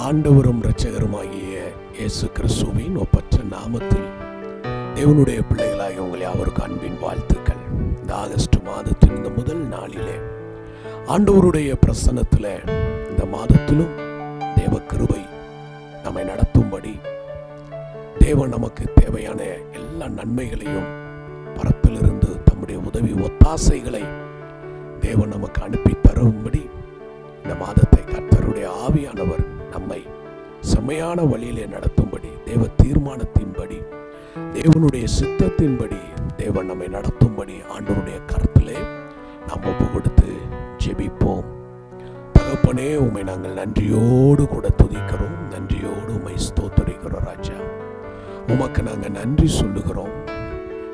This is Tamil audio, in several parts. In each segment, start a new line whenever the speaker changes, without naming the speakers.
ஆண்டவரும் இரட்சகருமாகிய இயேசு கிறிஸ்துவின் ஒப்பற்ற நாமத்தில் தேவனுடைய பிள்ளைகளாகிய உங்கள் யாவருக்கும் அன்பின் வாழ்த்துக்கள். இந்த ஆகஸ்ட் மாதத்தின் இந்த முதல் நாளிலே ஆண்டவருடைய பிரசன்னத்தில் இந்த மாதத்திலும் தேவ கிருபை நம்மை நடத்தும்படி தேவன் நமக்கு தேவையான எல்லா நன்மைகளையும் பரத்திலிருந்து தம்முடைய உதவி ஒத்தாசைகளை தேவன் நமக்கு அனுப்பி தரும்படி இந்த மாதத்தை கர்த்தருடைய ஆவியானவர் நம்மை செம்மையான வழியிலே நடத்தும்படி தேவ தீர்மானத்தின்படி தேவனுடைய சித்தத்தின்படி தேவன் நம்மை நடத்தும்படி ஆண்டவருடைய கருத்திலே நாம் ஒப்பு கொடுத்து ஜெபிப்போம். தகப்பனே, உம்மை நாங்கள் நன்றியோடு கூட துதிக்கிறோம், நன்றியோடு உம்மை ஸ்தோத்திரிக்கிறோம். ராஜா, உமக்கு நாங்கள் நன்றி சொல்லுகிறோம்.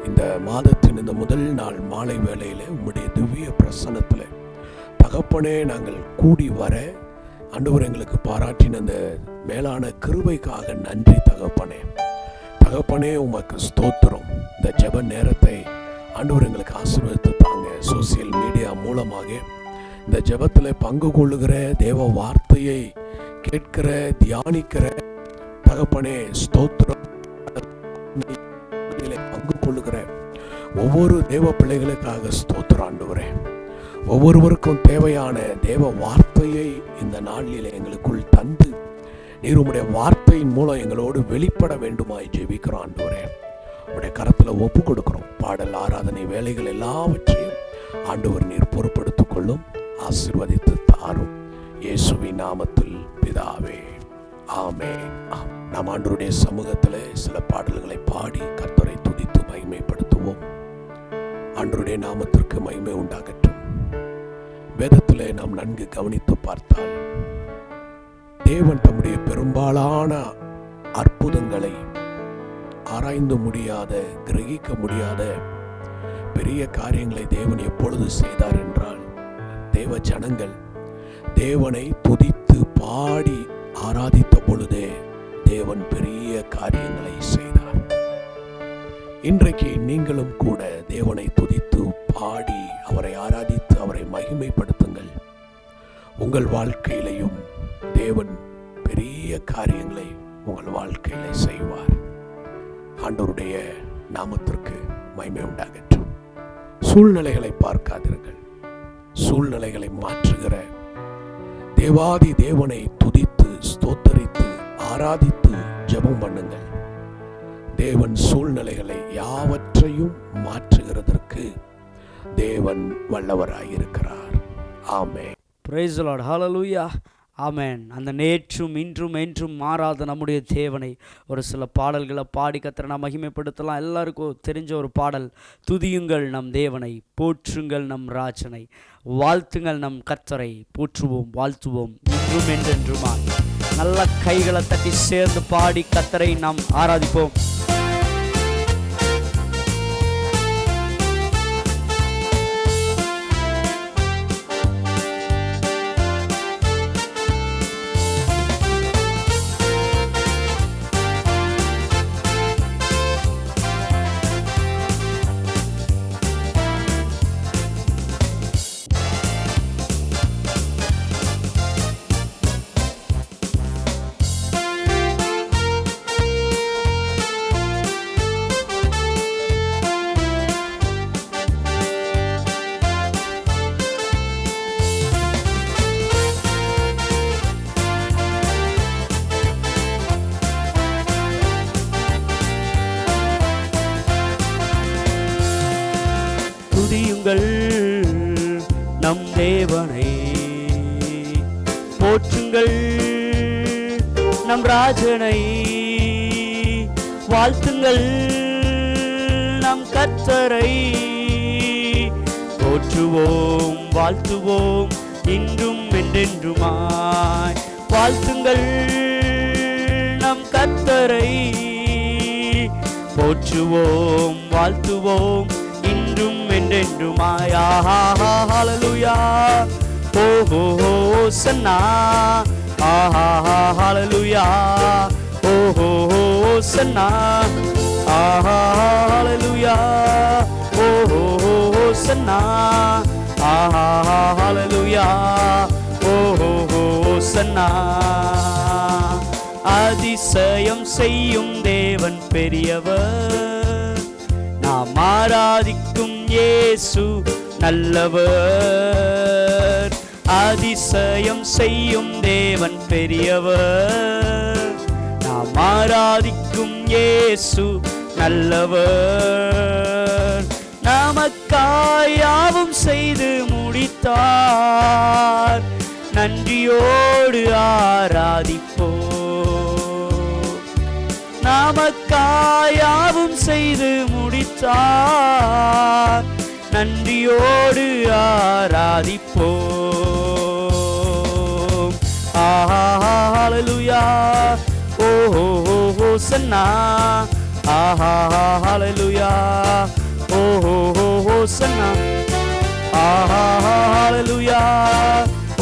இந்த மாதத்தின் இந்த முதல் நாள் மாலை வேளையிலே உம்முடைய திவ்ய பிரசன்னத்தில் தகப்பனே நாங்கள் கூடி வர ஆண்டவர் எங்களுக்கு பாராட்டின அந்த மேலான கிருபைக்காக நன்றி தகப்பனே. தகப்பனே, உமக்கு ஸ்தோத்திரம். இந்த ஜெப நேரத்தை ஆண்டவர் எங்களுக்கு ஆசீர்வதித்து தாங்க. சோசியல் மீடியா மூலமாக இந்த ஜெபத்தில் பங்கு கொள்ளுகிற தேவ வார்த்தையை கேட்கிற தியானிக்கிற தகப்பனே ஸ்தோத்திரம். பங்கு கொள்ளுகிற ஒவ்வொரு தேவ பிள்ளைகளுக்காக ஸ்தோத்திரம் ஆண்டவரே. ஒவ்வொருவருக்கும் தேவையான தேவ வார்த்தையை இந்த நாளில் எங்களுக்குள் தந்து நீர் உம்முடைய வார்த்தையின் மூலம் எங்களோடு வெளிப்பட வேண்டுமாய் ஜெபிக்கிறோம் ஆண்டவரே. உடைய கரத்தில் ஒப்பு கொடுக்கிறோம். பாடல், ஆராதனை வேலைகள் எல்லாவற்றையும் ஆண்டவர் நீர் பொறுப்படுத்திக் கொள்ளும், ஆசீர்வதித்து தாரும். இயேசுவின் நாமத்தில் பிதாவே, ஆமென். நாம் ஆண்டவருடைய சமூகத்தில் சில பாடல்களை பாடி கர்த்தரை துதித்து மகிமைப்படுத்துவோம். ஆண்டவருடைய நாமத்திற்கு மகிமை உண்டாகட்டும். வேதத்திலே நாம் நன்கு கவனித்து பார்த்தால் தேவன் தம்முடைய பெரும்பாலான அற்புதங்களை ஆராய்ந்து முடியாத, கிரகிக்க முடியாத பெரிய காரியங்களை தேவன் எப்பொழுது செய்தார் என்றால், தேவ ஜனங்கள் தேவனை துதித்து பாடி ஆராதித்த பொழுதே தேவன் பெரிய காரியங்களை செய்தார். இன்றைக்கு நீங்களும் கூட தேவனை துதித்து பாடி அவரை ஆராதித்து அவரை மகிமைப்படுத்துங்கள். உங்கள் வாழ்க்கையிலையும் தேவன் பெரிய காரியங்களை உங்கள் வாழ்க்கையில செய்வார். ஆண்டவருடைய நாமத்திற்கு மகிமை உண்டாகட்டும். சூழ்நிலைகளை பார்க்காதீர்கள். சூழ்நிலைகளை மாற்றுகிற தேவாதி தேவனை துதித்து ஸ்தோத்தரித்து ஆராதித்து ஜெபம் பண்ணுங்கள். தேவன் சூழ்நிலைகளை யாவற்றையும் மாற்றுகிறதற்கு தேவன் வல்லவராயிருக்கிறார். Amen.
Praise the Lord. Hallelujah. Amen. அந்த நேற்றும் இன்றும் என்றும் மாறாத நம்முடைய தேவனை ஒரு சில பாடல்களை பாடி கர்த்தரை நாம் மகிமைப்படுத்தலாம். எல்லாருக்கும் தெரிஞ்ச ஒரு பாடல், துதியுங்கள் நம் தேவனை, போற்றுங்கள் நம் ராஜனை, வாழ்த்துங்கள் நம் கர்த்தரை, போற்றுவோம் வாழ்த்துவோம் இன்றும் என்றென்றுமாய். நல்ல கைகளை தட்டி சேர்ந்து பாடி கர்த்தரை நாம் ஆராதிப்போம். துதியுங்கள் நம் தேவனை, போற்றுங்கள் நம் ராஜனை, வாழ்த்துங்கள் நம் கர்த்தரை, போற்றுவோம் வாழ்த்துவோம் இன்றும் என்றென்றுமாய். வாழ்த்துங்கள் நம் கர்த்தரை, போற்றுவோம் வாழ்த்துவோம் இன்றும் என்றென்றுமாய். ஹல்லேலூயா. ஓஹோ ஹோசன்னா. ஹல்லேலூயா. ஓஹோ ஹோசன்னா. ஹல்லேலூயா. ஓஹோ ஹோசன்னா. ஹல்லேலூயா. ஓஹோ ஹோசன்னா. அதிசயம் செய்யும் தேவன் பெரியவர், நாம் ஆராதிக்கும் இயேசு நல்லவர். அதிசயம் செய்யும் தேவன் பெரியவர், நாம் ஆராதிக்கும் இயேசு நல்லவர். நமக்காய் யாவும் செய்து முடித்தார், நன்றியோடு ஆராதிப்போம். நமக்காய் யாவும் செய்து முடித்தார், நன்றியோடு ஆராதிப்போம். ஹல்லேலூயா, ஓ ஹோசன்னா, ஹல்லேலூயா, ஓ ஹோசன்னா, ஹல்லேலூயா,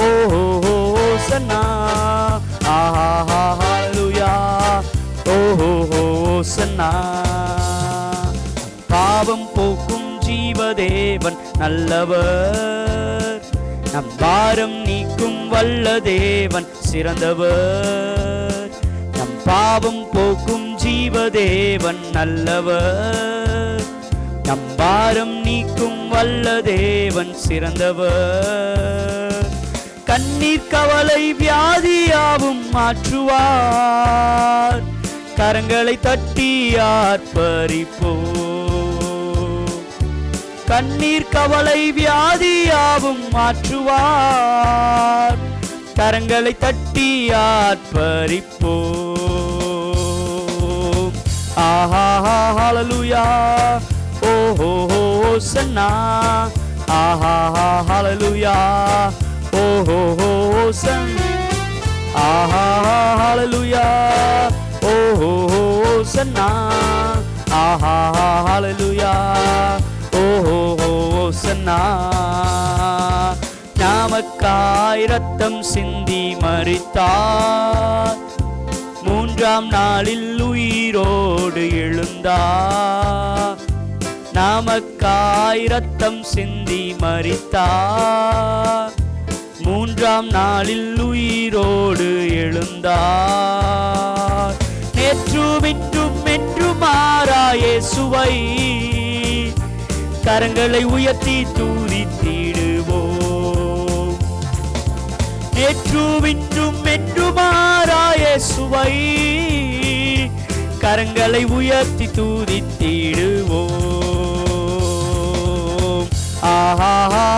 ஓ ஹோசன்னா, ஹல்லேலூயா, ஓ ஹோசன்னா. பாவம் போக்கும் ஜீவதேவன் நல்லவர், நம் பாரம் நீக்கும் வல்ல தேவன் சிறந்தவர். நம் பாவம் போக்கும் ஜீவதேவன் நல்லவர், நம் பாரம் நீக்கும் வல்ல தேவன் சிறந்தவர். கண்ணீர் கவலை வியாதியாவும் மாற்றுவார், கரங்களை தட்டி ஆர்ப்பரிப்போம். கண்ணீர் கவலை வியாதியாவும் மாற்றுவார், கரங்களை தட்டி ஆர்ப்பரிப்போம். ஹல்லேலூயா, ஓ ஹோசன்னா, ஹல்லேலூயா, ஓ ஹோசன்னா, ஹல்லேலூயா, ஓ ஹோசன்னா, ஹல்லேலூயா, ஓ ஹோசன்னா. நமக்காய் இரத்தம் சிந்தி மரித்தார், மூன்றாம் நாளில் உயிரோடு எழுந்தார். நமக்காய் இரத்தம் சிந்தி மரித்தார், மூன்றாம் நாளில் உயிரோடு எழுந்தார். நேற்றும் இன்றும் என்றும் மாறா இயேசுவை கரங்களை உயர்த்தி துதித்திடுவோம். நேற்றும் இன்றும் என்றும் மாறா இயேசுவை கரங்களை உயர்த்தி துதித்திடுவோம்.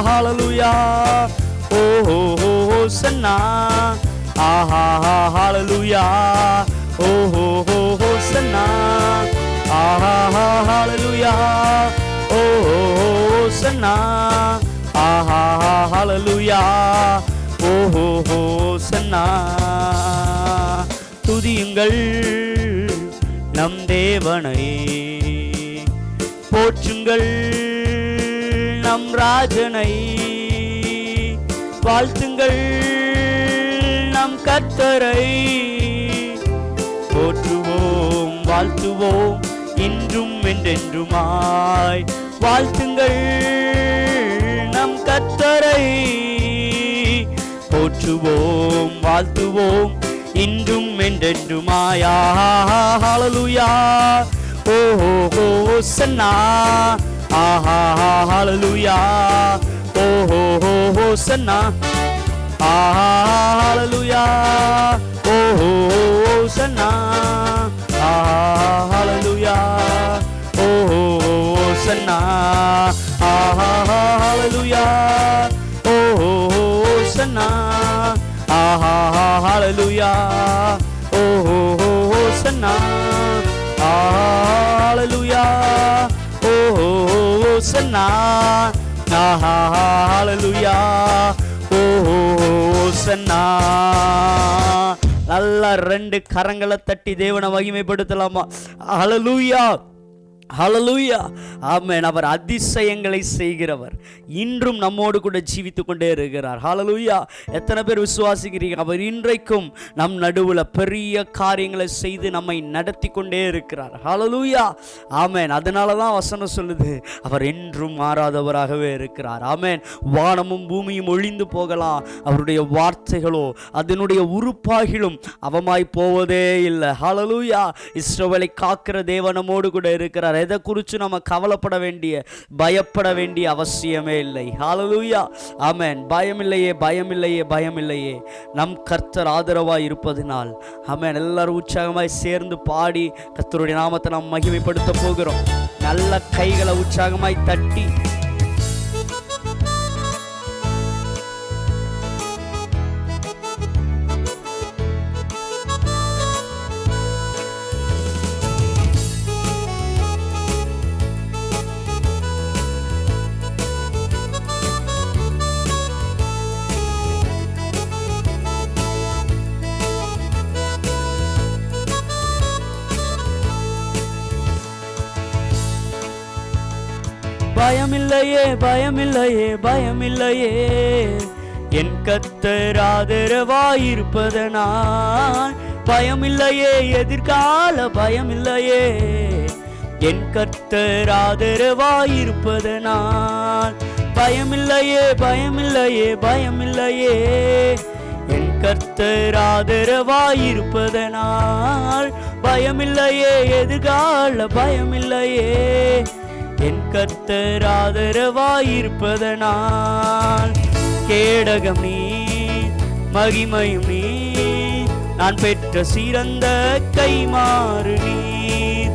ஹல்லேலூயா, ஓ ஹோசன்னா, ஹல்லேலூயா, ஓ ஹோசன்னா, ஹல்லேலூயா, ஓ ஹோசன்னா, ஹல்லேலூயா, ஓ ஹோசன்னா. துதியுங்கள் நம் தேவனை, போற்றுங்கள் நம் ராஜனை, வாழ்த்துங்கள் நம் கர்த்தரை. போற்றுவோம் வாழ்த்துவோம் இன்றும் என்றென்றுமாய், வாழ்த்துங்கள் நம் கர்த்தரை. போற்றுவோம் வாழ்த்துவோம் இன்றும் என்றென்றுமாய். ஹல்லேலூயா, ஓ ஹோசன்னா, ஹல்லேலூயா, ஓ ஹோசன்னா, ஹல்லேலூயா, ஓ ஹோசன்னா, ஹல்லேலூயா, ஓ ஹோசன்னா, ஹல்லேலூயா, ஓ ஹோசன்னா, ஹல்லேலூயா, ஓ ஹோசன்னா, ஹல்லேலூயா, ஓ ஹோசன்னா, ஹல்லேலூயா, ஓ ஹோசன்னா. நல்லா ரெண்டு கரங்களை தட்டி தேவனை மகிமைப்படுத்தலாமா? ஹல்லேலூயா, ஹல்லேலூயா, ஆமென். அவர் அதிசயங்களை செய்கிறவர், இன்றும் நம்மோடு கூட ஜீவித்து கொண்டே இருக்கிறார். ஹல்லேலூயா. எத்தனை பேர் விசுவாசிக்கிறீங்க? அவர் இன்றைக்கும் நம் நடுவில் பெரிய காரியங்களை செய்து நம்மை நடத்தி கொண்டே இருக்கிறார். ஹல்லேலூயா, ஆமென். அதனால தான் வசனம் சொல்லுது, அவர் என்றும் மாறாதவராகவே இருக்கிறார். ஆமென். வானமும் பூமியும் ஒழிந்து போகலாம், அவருடைய வார்த்தைகளோ அதனுடைய உருப்பாகிலும் அவமாய் போவதே இல்லை. ஹல்லேலூயா. இஸ்ரவேலை காக்கிற தேவன் நம்மோடு கூட இருக்கிறார். எதை குறித்து நம்ம கவலைப்பட வேண்டிய, பயப்பட வேண்டிய அவசியமே இல்லை. ஹல்லேலூயா, ஆமென். பயமில்லையே, பயமில்லையே, பயமில்லையே. நம் கர்த்தர் ஆதரவாய் இருப்பதினால், ஆமென். எல்லாரும் உற்சாகமாய் சேர்ந்து பாடி கர்த்தருடைய நாமத்தை நாம் மகிமைப்படுத்த போகிறோம். நல்ல கைகளை உற்சாகமாய் தட்டி பயமில்லையே, பயமில்லையே, பயமில்லையே, என் கர்த்தர் ஆதரவாயிருப்பதனால். பயமில்லையே, எதிர்கால பயமில்லையே, என் கர்த்தர் ஆதரவாயிருப்பதனால். பயமில்லையே, பயமில்லையே, பயமில்லையே, என் கர்த்தர் ஆதரவாயிருப்பதனால். பயமில்லையே, எதிர்கால பயமில்லையே, என் கர்த்தர் ஆதரவாயிருப்பதனால். கேடகம் நீ, மகிமையும் நீ, நான் பெற்ற சிறந்த கைமாறு நீர்.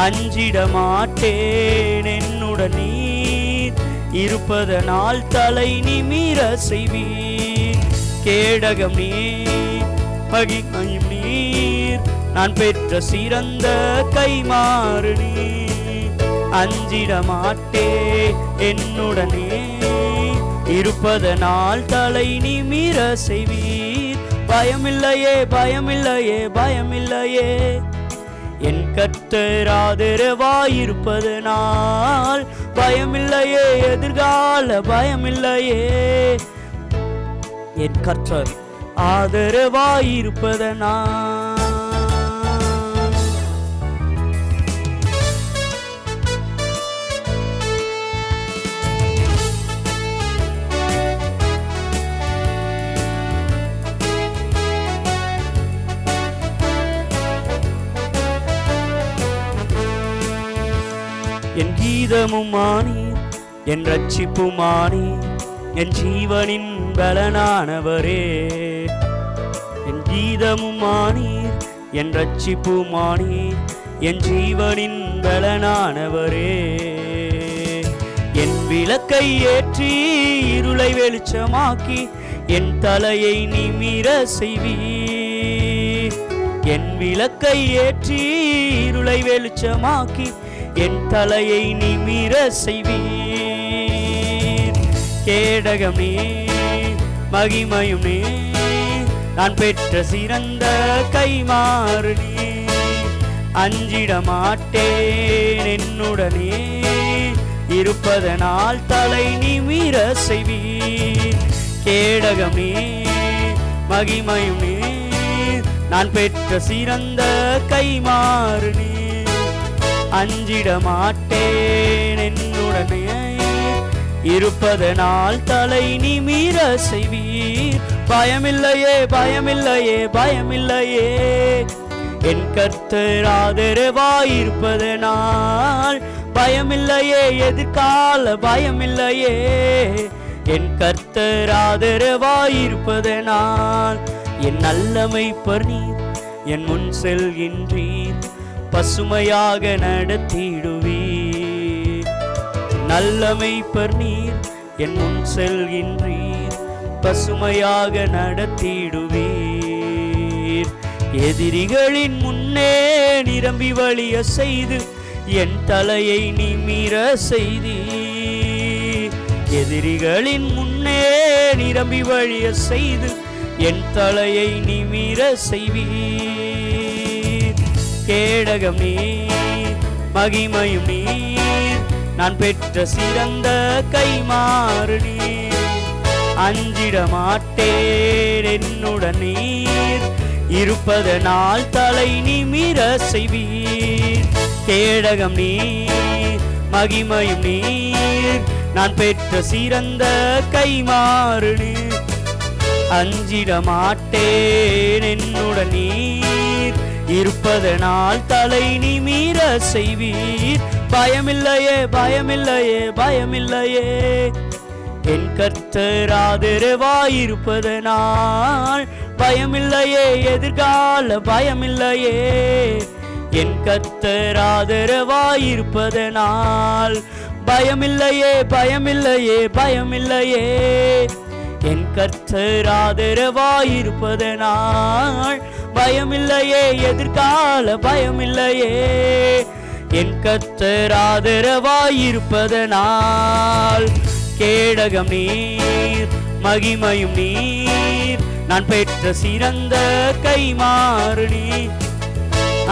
அஞ்சிட மாட்டேன், என்னுடன் நீர் இருப்பதனால் தலை நிமிர செய்வீர். கேடகம் நீர், மகிமையும் நீர், நான் பெற்ற சிறந்த கைமாறு நீர். அஞ்சிட மாட்டே, என்னுடனே இருப்பதனால் தலை நிமிர செய்வீர். பயமில்லையே, பயமில்லையே, பயமில்லையே, என் கர்த்தர் ஆதரவாயிருப்பதனால். பயமில்லையே, எதிர்கால பயமில்லையே, என் கர்த்தர் ஆதரவாயிருப்பதனால். என் கீதமுமானீர், என் ரட்சிப்புமானீர், என் ஜீவனின் பலனானவரே. என் கீதமுமானீர், என் ரட்சிப்புமானீர், என் ஜீவனின் பலனானவரே. என் விளக்கை ஏற்றி இருளை வெளிச்சமாக்கி என் தலையை நிமிர செய்வீர். என் விளக்கை ஏற்றி இருளை வெளிச்சமாக்கி என் தலையை நிமிர செய்வீர். கேடகம் நீ, மகிமையும் நீ, நான் பெற்ற சிறந்த கைமாறு நீ. அஞ்சிட மாட்டேன், என்னுடனே இருப்பதனால் தலை நிமிர செய்வீர். கேடகம் நீ, மகிமையும் நீ, நான் பெற்ற சிறந்த கைமாறு நீ. அஞ்சிட மாட்டேன், என்னுடனே இருப்பதனால் தலை நிமிர செய்வீர். பயமில்லையே, பயமில்லையே, பயமில்லையே, என் கர்த்தர் ஆதரவாயிருப்பதனால். பயமில்லையே, எதிர்கால பயமில்லையே, என் கர்த்தர் ஆதரவாயிருப்பதனால். என் நல்ல மேய்ப்பர் நீர், என் முன் செல்கின்றீர், பசுமையாக நடத்திடுவீர். நல்ல மேய்ப்பர் நீர், என் முன் செல்கின்றீர், பசுமையாக நடத்திடுவீர். எதிரிகளின் முன்னே நிரம்பி வழிய செய்து என் தலையை நிமிர செய்தீர். எதிரிகளின் முன்னே நிரம்பி வழிய செய்து என் தலையை நிமிர செய்வீர். கேடகம் நீ, மகிமையும் நீர், நான் பெற்ற சிறந்த கைமாறு நீர். அஞ்சிட மாட்டேன் என்னுடன் நீர் இருப்பதனால் தலை நிமிர செய்வீர். கேடகம் நீர், மகிமையும் நீர், நான் பெற்ற சிறந்த கைமாறு நீர். அஞ்சிட மாட்டேன் என்னுடன் நீர் இருப்பதனால் தலை நிமிர செய்வீர். பயமில்லையே பயமில்லையே பயமில்லையே என் கர்த்தர் ஆதரவாயிருப்பதனால். பயமில்லையே எதிர்கால பயமில்லையே என் கர்த்தர் ஆதரவாயிருப்பதனால். பயமில்லையே பயமில்லையே பயமில்லையே என் கர்த்தர் ஆதரவாயிருப்பதனால். பயமில்லையே எதிர்கால பயமில்லையே என் கர்த்தர் ஆதரவாயிருப்பதனால். கேடகம் நீர், மகிமையும் நீர், நான் பெற்ற சிறந்த கைமாறு நீர்.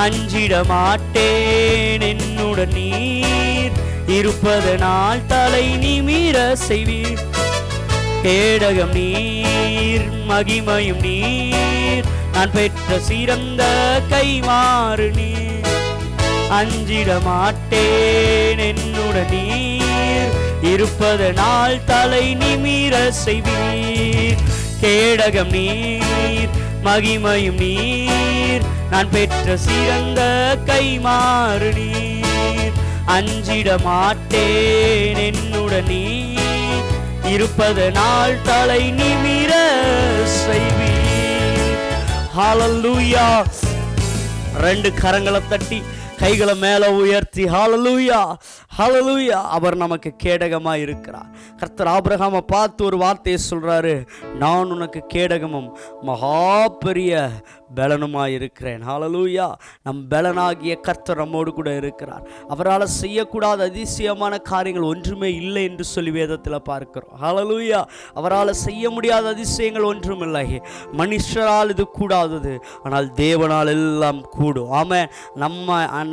அஞ்சிட மாட்டேன் என்னுடன் நீர் இருப்பதனால் தலை நிமிர செய்வீர். கேடகம் நீர், மகிமையும் நீர், நான் பெற்ற சிறந்த கைமாறு நீர். அஞ்சிட மாட்டேன் என்னுடன் நீர் இருப்பதனால் தலை நிமிர செய்வீர். கேடகம் நீர், மகிமையும் நீர், நான் பெற்ற சிறந்த கைமாறு நீர். அஞ்சிட மாட்டேன் என்னுடன் நீர் இருப்பதனால் தலை நிமிர செய்வீர். ஹல்லேலூயா. ரெண்டு கரங்களை தட்டி கைகளை மேல உயர்த்தி ஹல்லேலூயா ஹல்லேலூயா. அவர் நமக்கு கேடகமா இருக்கிறார். கர்த்தர் ஆபிரகாமை பார்த்து ஒரு வார்த்தையை சொல்றாரு, நான் உனக்கு கேடகமும் மகா பெரிய பலனுமாய் இருக்கிறேன். ஹல்லேலூயா. நம் பலனாகிய கர்த்தர் நம்மோடு கூட இருக்கிறார். அவரால் செய்யக்கூடாத அதிசயமான காரியங்கள் ஒன்றுமே இல்லை என்று சொல்லி வேதத்தில் பார்க்கிறோம். ஹல்லேலூயா. அவரால் செய்ய முடியாத அதிசயங்கள் ஒன்றும் இல்லை. மனுஷரால் இது கூடாதது, ஆனால் தேவனால் எல்லாம் கூடும். ஆமென்.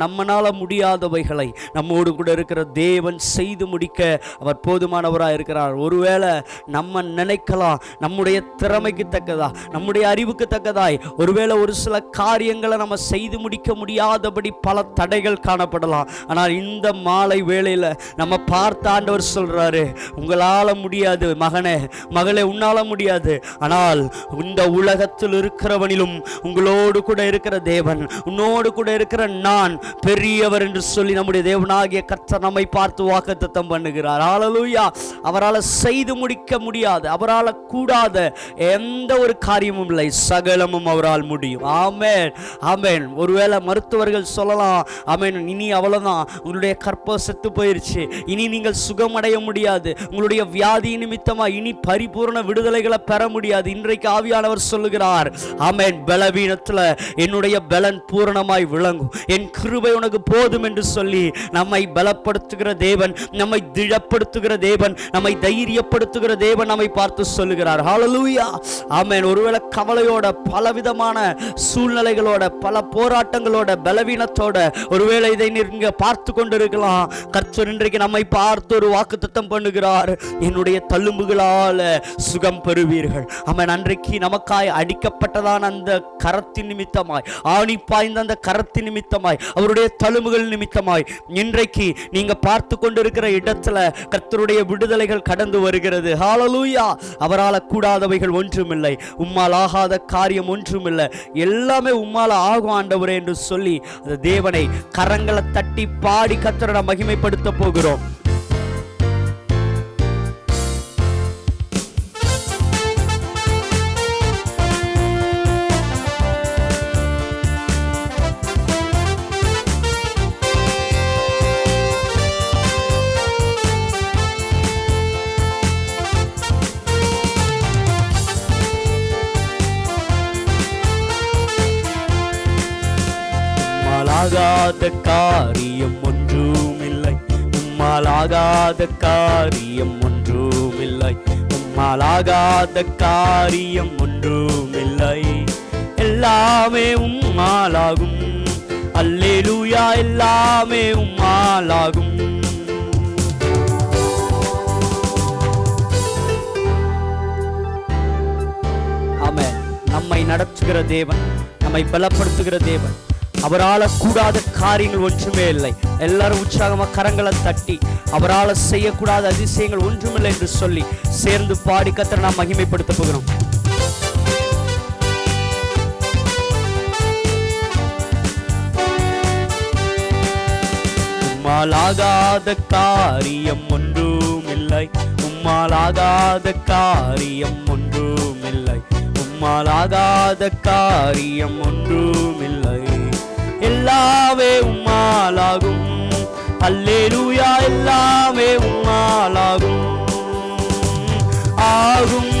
நம்மனால முடியாதவைகளை நம்மோடு கூட இருக்கிற தேவன் செய்து முடிக்க அவர் போதுமானவராக இருக்கிறார். ஒருவேளை நம்ம நினைக்கலாம் நம்முடைய திறமைக்கு தக்கதா, நம்முடைய அறிவுக்கு தக்கதாய் ஒருவேளை ஒரு சில காரியங்களை நம்ம செய்து முடிக்க முடியாதபடி பல தடைகள் காணப்படலாம். ஆனால் இந்த மாலை வேளையில நம்ம பார்த்த ஆண்டவர் சொல்றாரு, உங்களால முடியாது மகனே மகளே, உன்னால முடியாது, ஆனால் இந்த உலகத்தில் இருக்கிறவனிலும் உங்களோடு கூட இருக்கிற தேவன், உன்னோடு கூட இருக்கிற நான் பெரியவர் என்று சொல்லி நம்முடைய தேவனாகிய கர்த்தர் நம்மை பார்த்து வாக்குத்தத்தம் பண்ணுகிறார். ஹல்லேலூயா. அவரால் செய்து முடிக்க முடியாது, அவரால் கூடாத எந்த ஒரு காரியமும் இல்லை, சகலமும் அவரால் முடியும். ஆமென் ஆமென். ஒருவேளை மருத்துவர்கள் சொல்லலாம், ஆமென், இனி அவ்வளவுதான், உங்களுடைய கற்பம் செத்து போயிருச்சு, இனி நீங்கள் சுகமடைய முடியாது, உங்களுடைய வியாதி நிமித்தமா இனி பரிபூர்ண விடுதலைகளை பெற முடியாது. இன்றைக்கு ஆவியானவர் சொல்லுகிறார், ஆமென், பலவீனத்துல என்னுடைய பலன் பூரணமாய் விளங்கும், என் கிருபை உனக்கு போதும் என்று சொல்லி நம்மை பலப்படுத்துகிற தேவன், நம்மை திடப்படுத்துகிற தேவன், நம்மை தைரியப்படுத்துகிற தேவன் நம்மை பார்த்து சொல்லுகிறார். ஹல்லேலூயா. ஆமென். ஒருவேளை கவலையோட, பலவிதமான சூழ்நிலைகளோட, பல போராட்டங்களோட, பலவீனத்தோட ஒருவேளை இதை நீங்க பார்த்து கொண்டிருக்கலாம். கர்த்தர் இன்றைக்கு நம்மை பார்த்து ஒரு வாக்குத்தத்தம் பண்ணுகிறார், என்னுடைய தழும்புகளால சுகம் பெறுவீர்கள். ஆமென். அன்றைக்கு நமக்காய் அடிக்கப்பட்டதான அந்த கரத்தின் நிமித்தமாய், ஆணி பாய்ந்த அந்த கரத்தின் நிமித்தமாய், அவருடைய தழும்புகள் நிமித்தமாய் இன்றைக்கு நீங்க பார்த்து கொண்டிருக்கிற இடத்துல கர்த்தருடைய விடுதலைகள் கடந்து வருகிறது. ஹல்லேலூயா. அவரால் கூடாதவைகள் ஒன்றுமில்லை, உம்மால் ஆகாத காரியம் ஒன்றுமில்லை, எல்லாமே உம்மால் ஆகும் ஆண்டவரே என்று சொல்லி அந்த தேவனை கரங்களை தட்டி பாடி கர்த்தரை மகிமைப்படுத்த போகிறோம். ஆகாத காரியம் ஒன்றுமில்லை, உம்மால் ஆகாத காரியம் ஒன்றுமில்லை, உம்மால் ஆகாத காரியம் ஒன்றுமில்லை, எல்லாமே உம்மாலாகும், அல்லேலூயா எல்லாமே உம்மாலாகும். ஆமென். நம்மை நடத்துகிற தேவன், நம்மை பலப்படுத்துகிற தேவன், அவரால் கூடாத காரியங்கள் ஒன்றுமே இல்லை. எல்லாரும் உற்சாகமா கரங்களை தட்டி அவரால் செய்யக்கூடாத அதிசயங்கள் ஒன்றுமில்லை என்று சொல்லி சேர்ந்து பாடி கர்த்தரை நாம் மகிமைப்படுத்த போகிறோம். உம்மாலாகாத காரியம் ஒன்றுமில்லை, உம்மாலாகாத காரியம் ஒன்றுமில்லை, உம்மாலாகாத காரியம் ஒன்றுமில்லை. எல்லாமே உம்மாலாகும். அல்லேலூயா எல்லாமே உம்மாலாகும். ஆகும்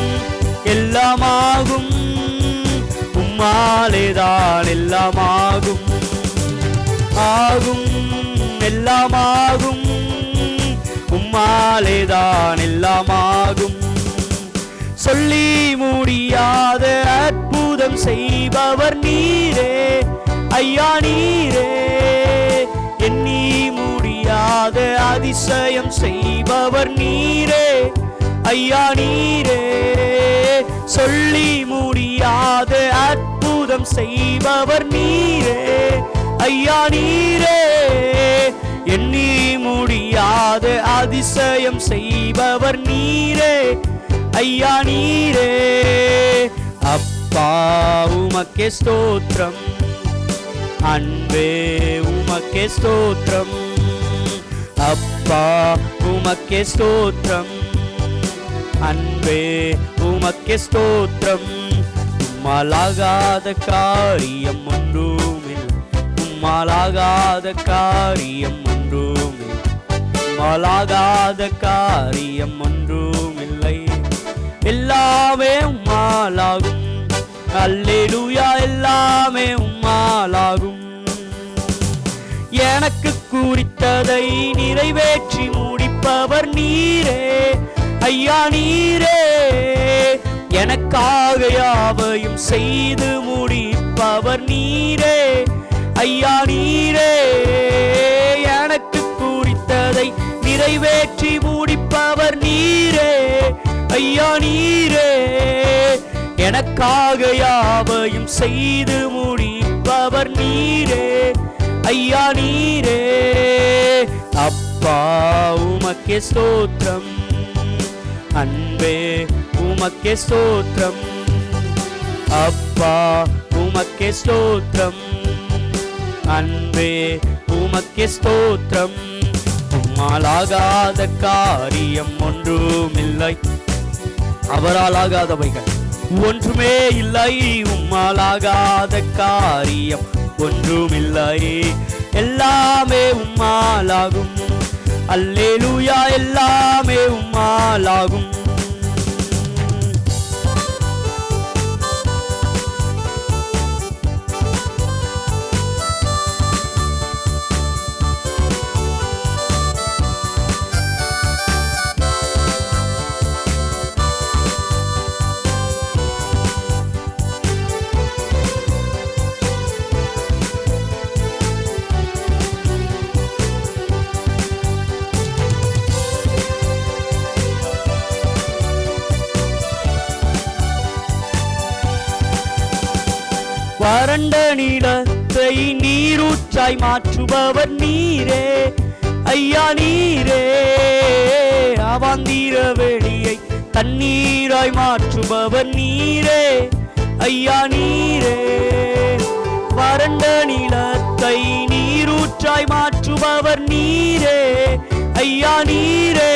எல்லாமாகும், உம்மாலேதான் எல்லாமாகும். ஆகும் எல்லாமாகும், உம்மாலேதான் எல்லாமாகும். சொல்லி முடியாத அற்புதம் செய்பவர் நீரே ஐயா நீரே. எண்ணி முடியாத அதிசயம் செய்பவர் நீரே ஐயா நீரே. சொல்லி முடியாத அற்புதம் செய்பவர் நீரே ஐயா நீரே. எண்ணி முடியாத அதிசயம் செய்பவர் நீரே ஐயா நீரே. அப்பா உமக்கே ஸ்தோத்திரம், அன்பே உமக்கே ஸ்தோத்திரம். அப்பா உமக்கே ஸ்தோத்திரம், அன்பே உமக்கே ஸ்தோத்திரம். உம்மாலாகாத காரியம் ஒன்றுமில்லை, உம்மாலாகாத காரியம் ஒன்றுமில்லை, உம்மாலாகாத காரியம் ஒன்றுமில்லை. எல்லாமே உம்மாலாகும். அல்லேலூயா எல்லாமே உம்மாலாகும். எனக்கு குறித்ததை நிறைவேற்றி முடிப்பவர் நீரே ஐயா நீரே. எனக்காக யாவையும் செய்து முடிப்பவர் நீரே ஐயா நீரே. எனக்கு குறித்ததை நிறைவேற்றி முடிப்பவர் நீரே ஐயா நீரே. எனக்காக யாவையும் செய்து முடிப்பவர் நீரே ஐயா நீரே. அப்பா உமக்கே ஸ்தோத்திரம், அன்பே உமக்கே ஸ்தோத்திரம். அப்பா உமக்கே ஸ்தோத்திரம், அன்பே உமக்கே ஸ்தோத்திரம். உம்மாலாகாத காரியம் ஒன்றுமில்லை, அவரால் ஆகாதவைகள் ஒன்றுமே இல்லை. உம்மாலாகாத காரியம் ஒன்றுமில்லை, எல்லாமே உம்மாலாகும். அல்லேலூயா எல்லாமே உம்மாலாகும். வறண்ட நிலத்தை நீரூற்றாய் மாற்றுபவர் நீரே ஐயா நீரே. அவாந்திர வெளியை தண்ணீராய் மாற்றுபவர் நீரே ஐயா நீரே. வறண்ட நிலத்தை நீரூற்றாய் மாற்றுபவர் நீரே ஐயா நீரே.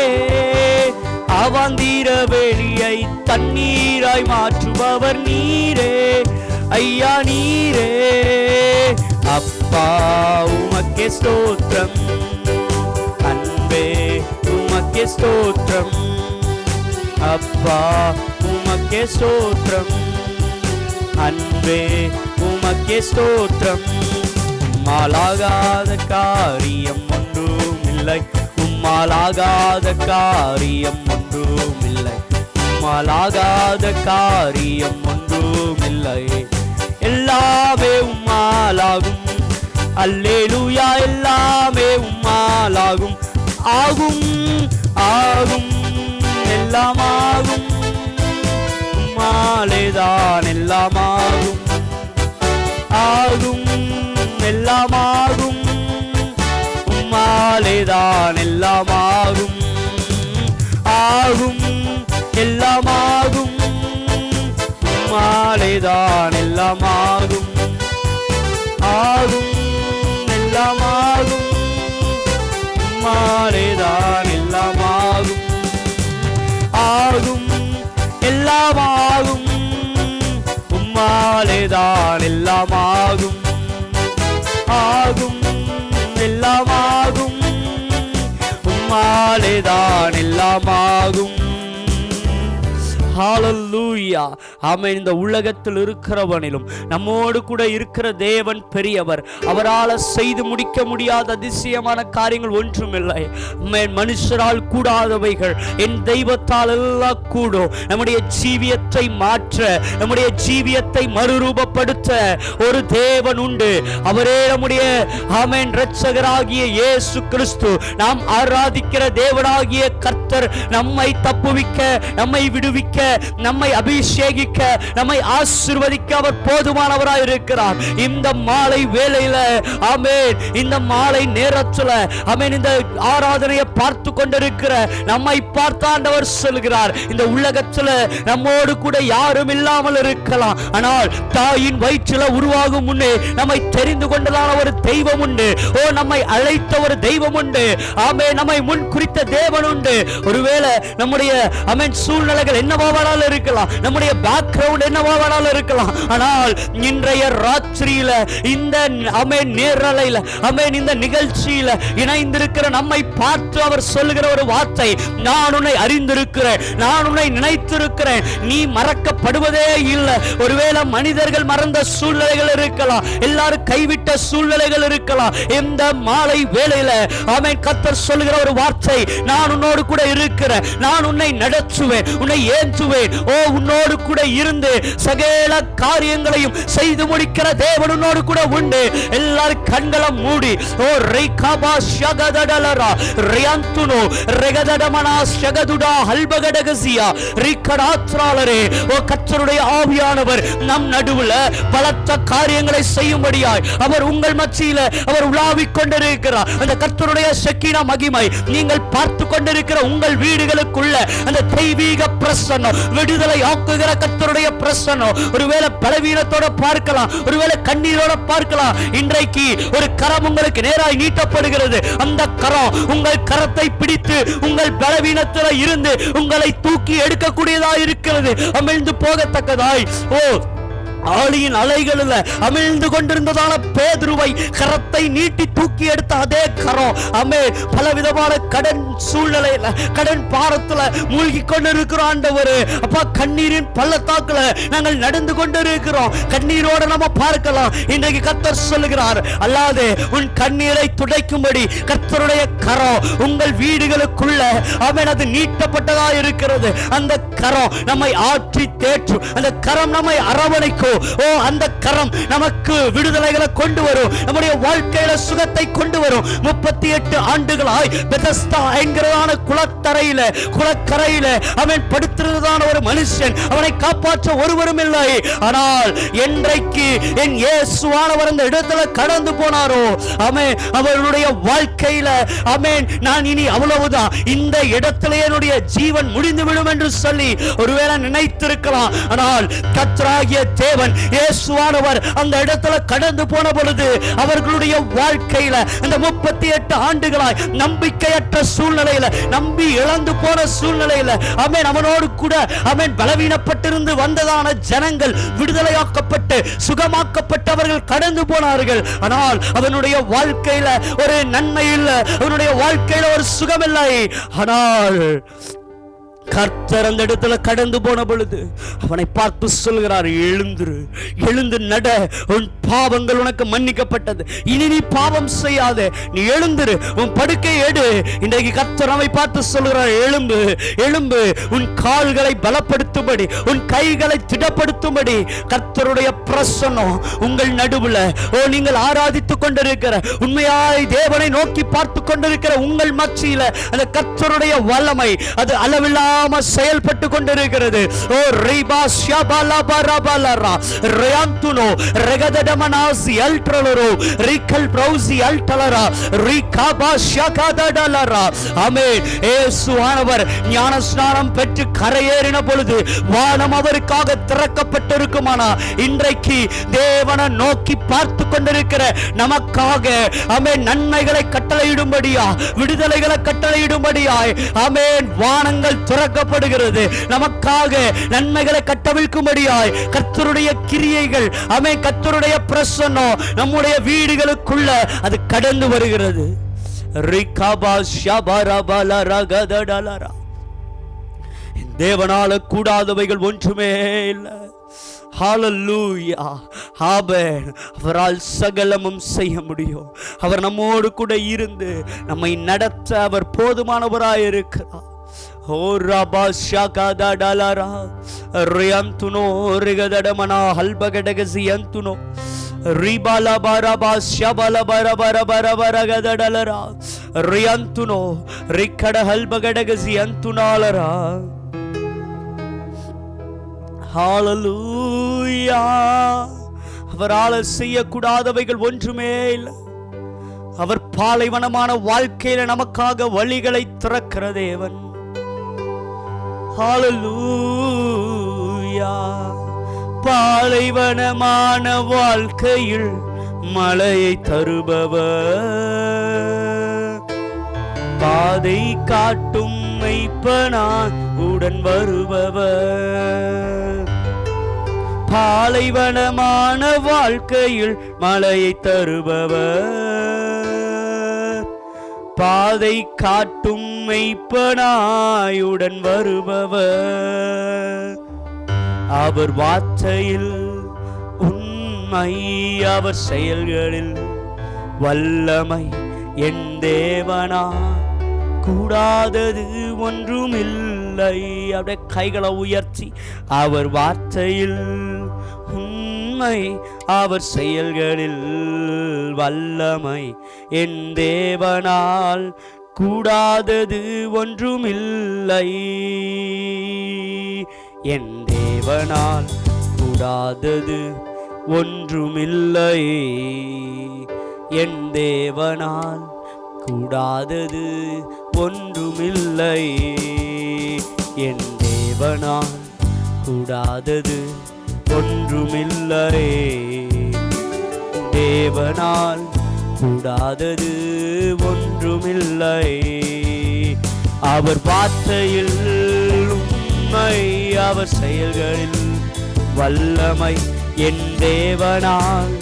அவாந்திர வெளியை தண்ணீராய் மாற்றுபவர் நீரே ஐயா நீரே. அப்பா உமக்கே ஸ்தோத்திரம், அன்பே உமக்கே ஸ்தோத்திரம். அப்பா உமக்கே ஸ்தோத்திரம், அன்பே உமக்கே ஸ்தோத்திரம். உம்மாலாகாத காரியம் ஒன்றுமில்லை, உம்மாலாகாத காரியம் ஒன்றுமில்லை, உம்மாலாகாத காரியம் ஒன்றுமில்லை. எல்லாமே உம்மாலாகும். அல்லேலூயா எல்லாமே உம்மாலாகும். ஆகும் ஆகும் எல்லாம் ஆகும், உம்மாலேதான் எல்லாம் ஆகும். ஆகும் எல்லாம் ஆகும், உம்மாலேதான் எல்லாம் ஆகும். ஆகும் எல்லாம் ஆகும், உம்மாலேதான் எல்லாம் ஆகும். ஆகும் எல்லாம் ஆகும், உம்மாலேதான் எல்லாம் ஆகும். ஆகும் எல்லாம் ஆகும், உம்மாலேதான் எல்லாம் ஆகும். ஆகும் எல்லாம் ஆகும், உம்மாலேதான் எல்லாம் ஆகும். ஹல்லேலூயா. ஆமென். இந்த உலகத்தில் இருக்கிறவனிலும் நம்மோடு கூட இருக்கிற தேவன் பெரியவர். அவரால் செய்து முடிக்க முடியாத அதிசயமான காரியங்கள் ஒன்றுமில்லை. மனுஷரால் கூடாதவைகள் என் தெய்வத்தால் எல்லாம் கூடும். நம்முடைய ஜீவியத்தை மாற்ற, நம்முடைய ஜீவியத்தை மறுரூபப்படுத்த ஒரு தேவன் உண்டு. அவரே நம்முடைய ஆமென் இரட்சகராகிய இயேசு கிறிஸ்து. நாம் ஆராதிக்கிற தேவனாகிய கர்த்தர் நம்மை தப்புவிக்க, நம்மை விடுவிக்க, நம்மை அபிஷேகிக்க, நம்மை ஆசீர்வதிக்க அவர் போதுமானவராய் இருக்கிறார். இந்த மாலை வேளையில ஆமென், இந்த மாலை நேரத்துல ஆமென், இந்த ஆராதனையை பார்த்து கொண்டிருக்கிற நம்மை பார்த்து ஆண்டவர் சொல்கிறார், இந்த உலகத்துல நம்மோடு கூட யாரும் இல்லாமல் இருக்கலாம், ஆனால் தாயின் வயிற்றில உருவாகும் முன்னே நம்மை தெரிந்து கொண்டதான ஒரு தெய்வம் உண்டு. ஓ, நம்மை அழைத்த ஒரு தெய்வம் உண்டு. ஆமென். நம்மை முன் குறித்த தேவன் உண்டு. ஒருவேளை நம்முடைய ஆமென் சூழ்நிலைகள் என்னவா இருக்கலாம், நம்முடைய பேக்ரவுண்ட் என்னவா இருக்கலாம், ஆனால் இன்றைய ராத்திரியில இந்த ஆமென் நேரலையில ஆமென் இந்த நிகழ்ச்சியில இணைந்திருக்கிற நம்மை பார்த்து அவர் சொல்லுகிற ஒரு வார்த்தை, நான் உன்னை அறிந்திருக்கிறேன், நான் உன்னை நினைத்திருக்கிறேன், நீ மறக்கப்படுவதே இல்லை. ஒருவேளை மனிதர்கள் மறந்த சூழ்நிலைகள் இருக்கலாம், எல்லாரும் கைவிட்ட சூழ்நிலைகள் இருக்கலாம். இந்த மாலை வேளையில ஆமென் கர்த்தர் சொல்லுகிற ஒரு வார்த்தை, நான் உன்னோடு கூட இருக்கிறேன், நான் உன்னை நடத்துவேன், உன்னை ஏற்றுவேன். ஓ, உன்னோடு கூட இருந்து சகல காரியங்களையும் செய்து முடிக்கிற தேவன் உன்னோடு கூட உண்டு. எல்லாரும் கண்களை மூடி ஓ ரைகாபா ஷகதடலரா ரியாந்துனோ ரெகதடமனா ஷகதுடா ஹல்பகடகசியா ரிகடாத்ராலரே. ஓ, கர்த்தருடைய ஆவியானவர் நம் நடுவுல பலத்த காரியங்களை செய்யும்படியாய் அவர் உங்கள் மத்தியில அவர் உலாவிக் கொண்டிருக்கிறார். அந்த கர்த்தருடைய ஷக்கீனா மகிமை நீங்கள் பார்த்து கொண்டிருக்கிற உங்கள் வீடுகளுக்குள்ள அந்த தெய்வீக பிரசன்னம், விடுதலை ஆக்குகிற கர்த்தருடைய பிரசன்னம். ஒருவேளை பலவீனத்தோட பார்க்கலாம், ஒருவேளை கண்ணீரோட பார்க்கலாம். இன்றைக்கு ஒரு கரம் உங்களுக்கு நேராய் நீட்டப்படுகிறது. அந்த கரம் உங்கள் கரத்தை பிடித்து உங்கள் பலவீனத்தில் இருந்து உங்களை தூக்கி எடுக்கக்கூடியதாய் இருக்கிறது, அமிழ்ந்து போகத்தக்கதாய். ஓ, ஆழியின் அலைகளில் அமிழ்ந்து கொண்டிருந்ததான பேதுருவை கரத்தை நீட்டி தூக்கி எடுத்த அதே கரம் ஆமென் பலவிதமான கடன் சூழ்நிலையில, கடன் பாரத்துல மூழ்கி கொண்டிருக்கிறோம். ஆண்டவரே அப்பா, கண்ணீரின் பள்ளத்தாக்குல நாங்கள் நடந்து கொண்டிருக்கிறோம். கண்ணீரோட நம்ம பார்க்கலாம். இன்றைக்கு கர்த்தர் சொல்லுகிறார், அல்லாதே உன் கண்ணீரை துடைக்கும்படி கர்த்தருடைய கரம் உங்கள் வீடுகளுக்குள்ள ஆமென் அது நீட்டப்பட்டதா இருக்கிறது. அந்த கரம் நம்மை ஆற்றி தேற்றும், அந்த கரம் நம்மை அரவணைக்கும். ஓ, அந்த கரம் நமக்கு விடுதலைகளை கொண்டு வரும், நம்முடைய வாழ்க்கையில சுகத்தை கொண்டு வரும். 38 ஆண்டுகளாய் பெதஸ்தா என்கிறதான குளக்கரையில அவன் படுத்திருந்ததான ஒரு மனுஷன், அவனை காப்பாற்ற ஒருவரும் இல்லை. ஆனால் என்றைக்கு என் இயேசுவானவர் அந்த இடத்துல கடந்து போனாரோ ஆமென், அவருடைய வாழ்க்கையில ஆமென் நான் இனி அவ்வளவுதான், இந்த இடத்திலே என்னுடைய ஜீவன் முடிந்துவிடும் என்று சொல்லி ஒருவேளை நினைத்திருக்கலாம். ஆனால் கர்த்தராகிய தேவன் இயேசுவானவர் அந்த இடத்துல கடந்து போன பொழுது அவர்களுடைய வாழ்க்கையில அந்த 38 ஆண்டுகளாய் நம்பிக்கையற்ற சூழ்நிலையில, நம்பி இழந்து போன சூழ்நிலையில ஆமென் அவனோடு கூட ஆமென் பலவீனப்பட்டிருந்து வந்ததான ஜனங்கள் விடுதலையாக்கப்பட்டு சுகமாக்கப்பட்டவர்கள் கடந்து போனார்கள். ஆனால் அவனுடைய வாழ்க்கையில ஒரு நன்மை இல்லை, அவனுடைய வாழ்க்கையில ஒரு சுகம் இல்லை. ஆனால் கர்த்தர் அந்த இடத்துல கடந்து போன பொழுது அவனை பார்த்து சொல்கிறார், எழுந்துரு, எழுந்து நட, உன் பாவங்கள் உனக்கு மன்னிக்கப்பட்டது, இனி நீ பாவம் செய்யாதே, நீ எழுந்துரு, உன் படுக்கை எடு. இன்றைக்கு கர்த்தர் அவனை பார்த்து சொல்கிறார், எழும்பு, எழும்பு, உன் கால்களை பலப்படுத்தும்படி, உன் கைகளை திடப்படுத்தும்படி கர்த்தருடைய பிரசன்னம் உங்கள் நடுவுல, நீங்கள் ஆராதித்துக் கொண்டிருக்கிற, உண்மையாய் தேவனை நோக்கி பார்த்து கொண்டிருக்கிற உங்கள் மத்தியில அந்த கர்த்தருடைய வல்லமை அது அளவில்லாம செயல்பட்டு கொண்டிருக்கிறது. ஓ ரிபா ஷபாலா பரபலரா ரயாந்துனோ ரெகதடமனாசி அல்ட்ரலரோ ரிக்கல் ப்ரௌசி அல்டலரா ரிகாபா ஷகதடலரா. ஆமென். இயேசுவானவர் ஞானஸ்நானம் பெற்று கரையேறின பொழுது வானம் அவருக்காக திறக்கப்பட்டிருக்குமானா, இன்றைக்கு தேவனை நோக்கி பார்த்து கொண்டிருக்கிற நமக்காக ஆமென் நன்மைகளை கட்டளையிடும்படியா, விடுதலைகளை கட்டளையிடும்படியாய் ஆமென் வானங்கள் திறக்கப்படுகிறது. நமக்காக நன்மைகளை கட்டவிழ்க்கும்படியாய் கர்த்தருடைய கிரியைகள் ஆமென், கர்த்தருடைய பிரசன்னம் நம்முடைய வீடுகளுக்குள்ள அது கடந்து வருகிறது. ரிகாபா ஷபரபல ரகதடலரா. தேவனால கூடாதவைகள் ஒன்றுமே இல்லை. ஹல்லேலூயா. ஆமென். அவரால் சகலமும் செய்ய முடியும். அவர் நம்மோடு கூட இருந்து நம்மை நடத்த அவர் போதுமானவராய் இருக்கிறார். ஓ ரபா ஷகதடலரா ரியந்துனோ ரிகதடமனா ஹல்பகடகசியந்துனோ ரிபாலா பரபா ஷபல பரபர பரபர கதடலரா ரியந்துனோ ரிக்கட ஹல்பகடகசியந்துனாலரா. ஹல்லேலூயா. அவரால் செய்யக்கூடாதவைகள் ஒன்றுமே இல்லை. அவர் பாலைவனமான வாழ்க்கையில நமக்காக வழிகளை திறக்கிற தேவன். ஹல்லேலூயா. பாலைவனமான வாழ்க்கையில் மழையை தருபவர், பாதை காட்டும் மெய்ப்பனான் உடன் வருபவர். பாலைவனமான வாழ்க்கையில் மழையை தருபவர், பாதை காட்டும் மெய்ப்பனாயுடன் வருபவர். அவர் வார்த்தையில் உண்மை, அவர் செயல்களில் வல்லமை, என் தேவனா கூடாதது ஒன்றுமில்லை. அப்படியே கைகளை உயர்த்தி, அவர் வார்த்தையில் உண்மை, அவர் செயல்களில் வல்லமை, என் தேவனால் கூடாதது ஒன்றுமில்லை. என் தேவனால் கூடாதது ஒன்றுமில்லை. என் தேவனால் கூடாதது ஒன்றுமில்லை. என் தேவனால் கூடாதது ஒன்றுமில்லை. தேவனால் கூடாதது ஒன்றுமில்லை. அவர் வார்த்தையில் உண்மை, அவர் செயல்களில் வல்லமை, என் தேவனால்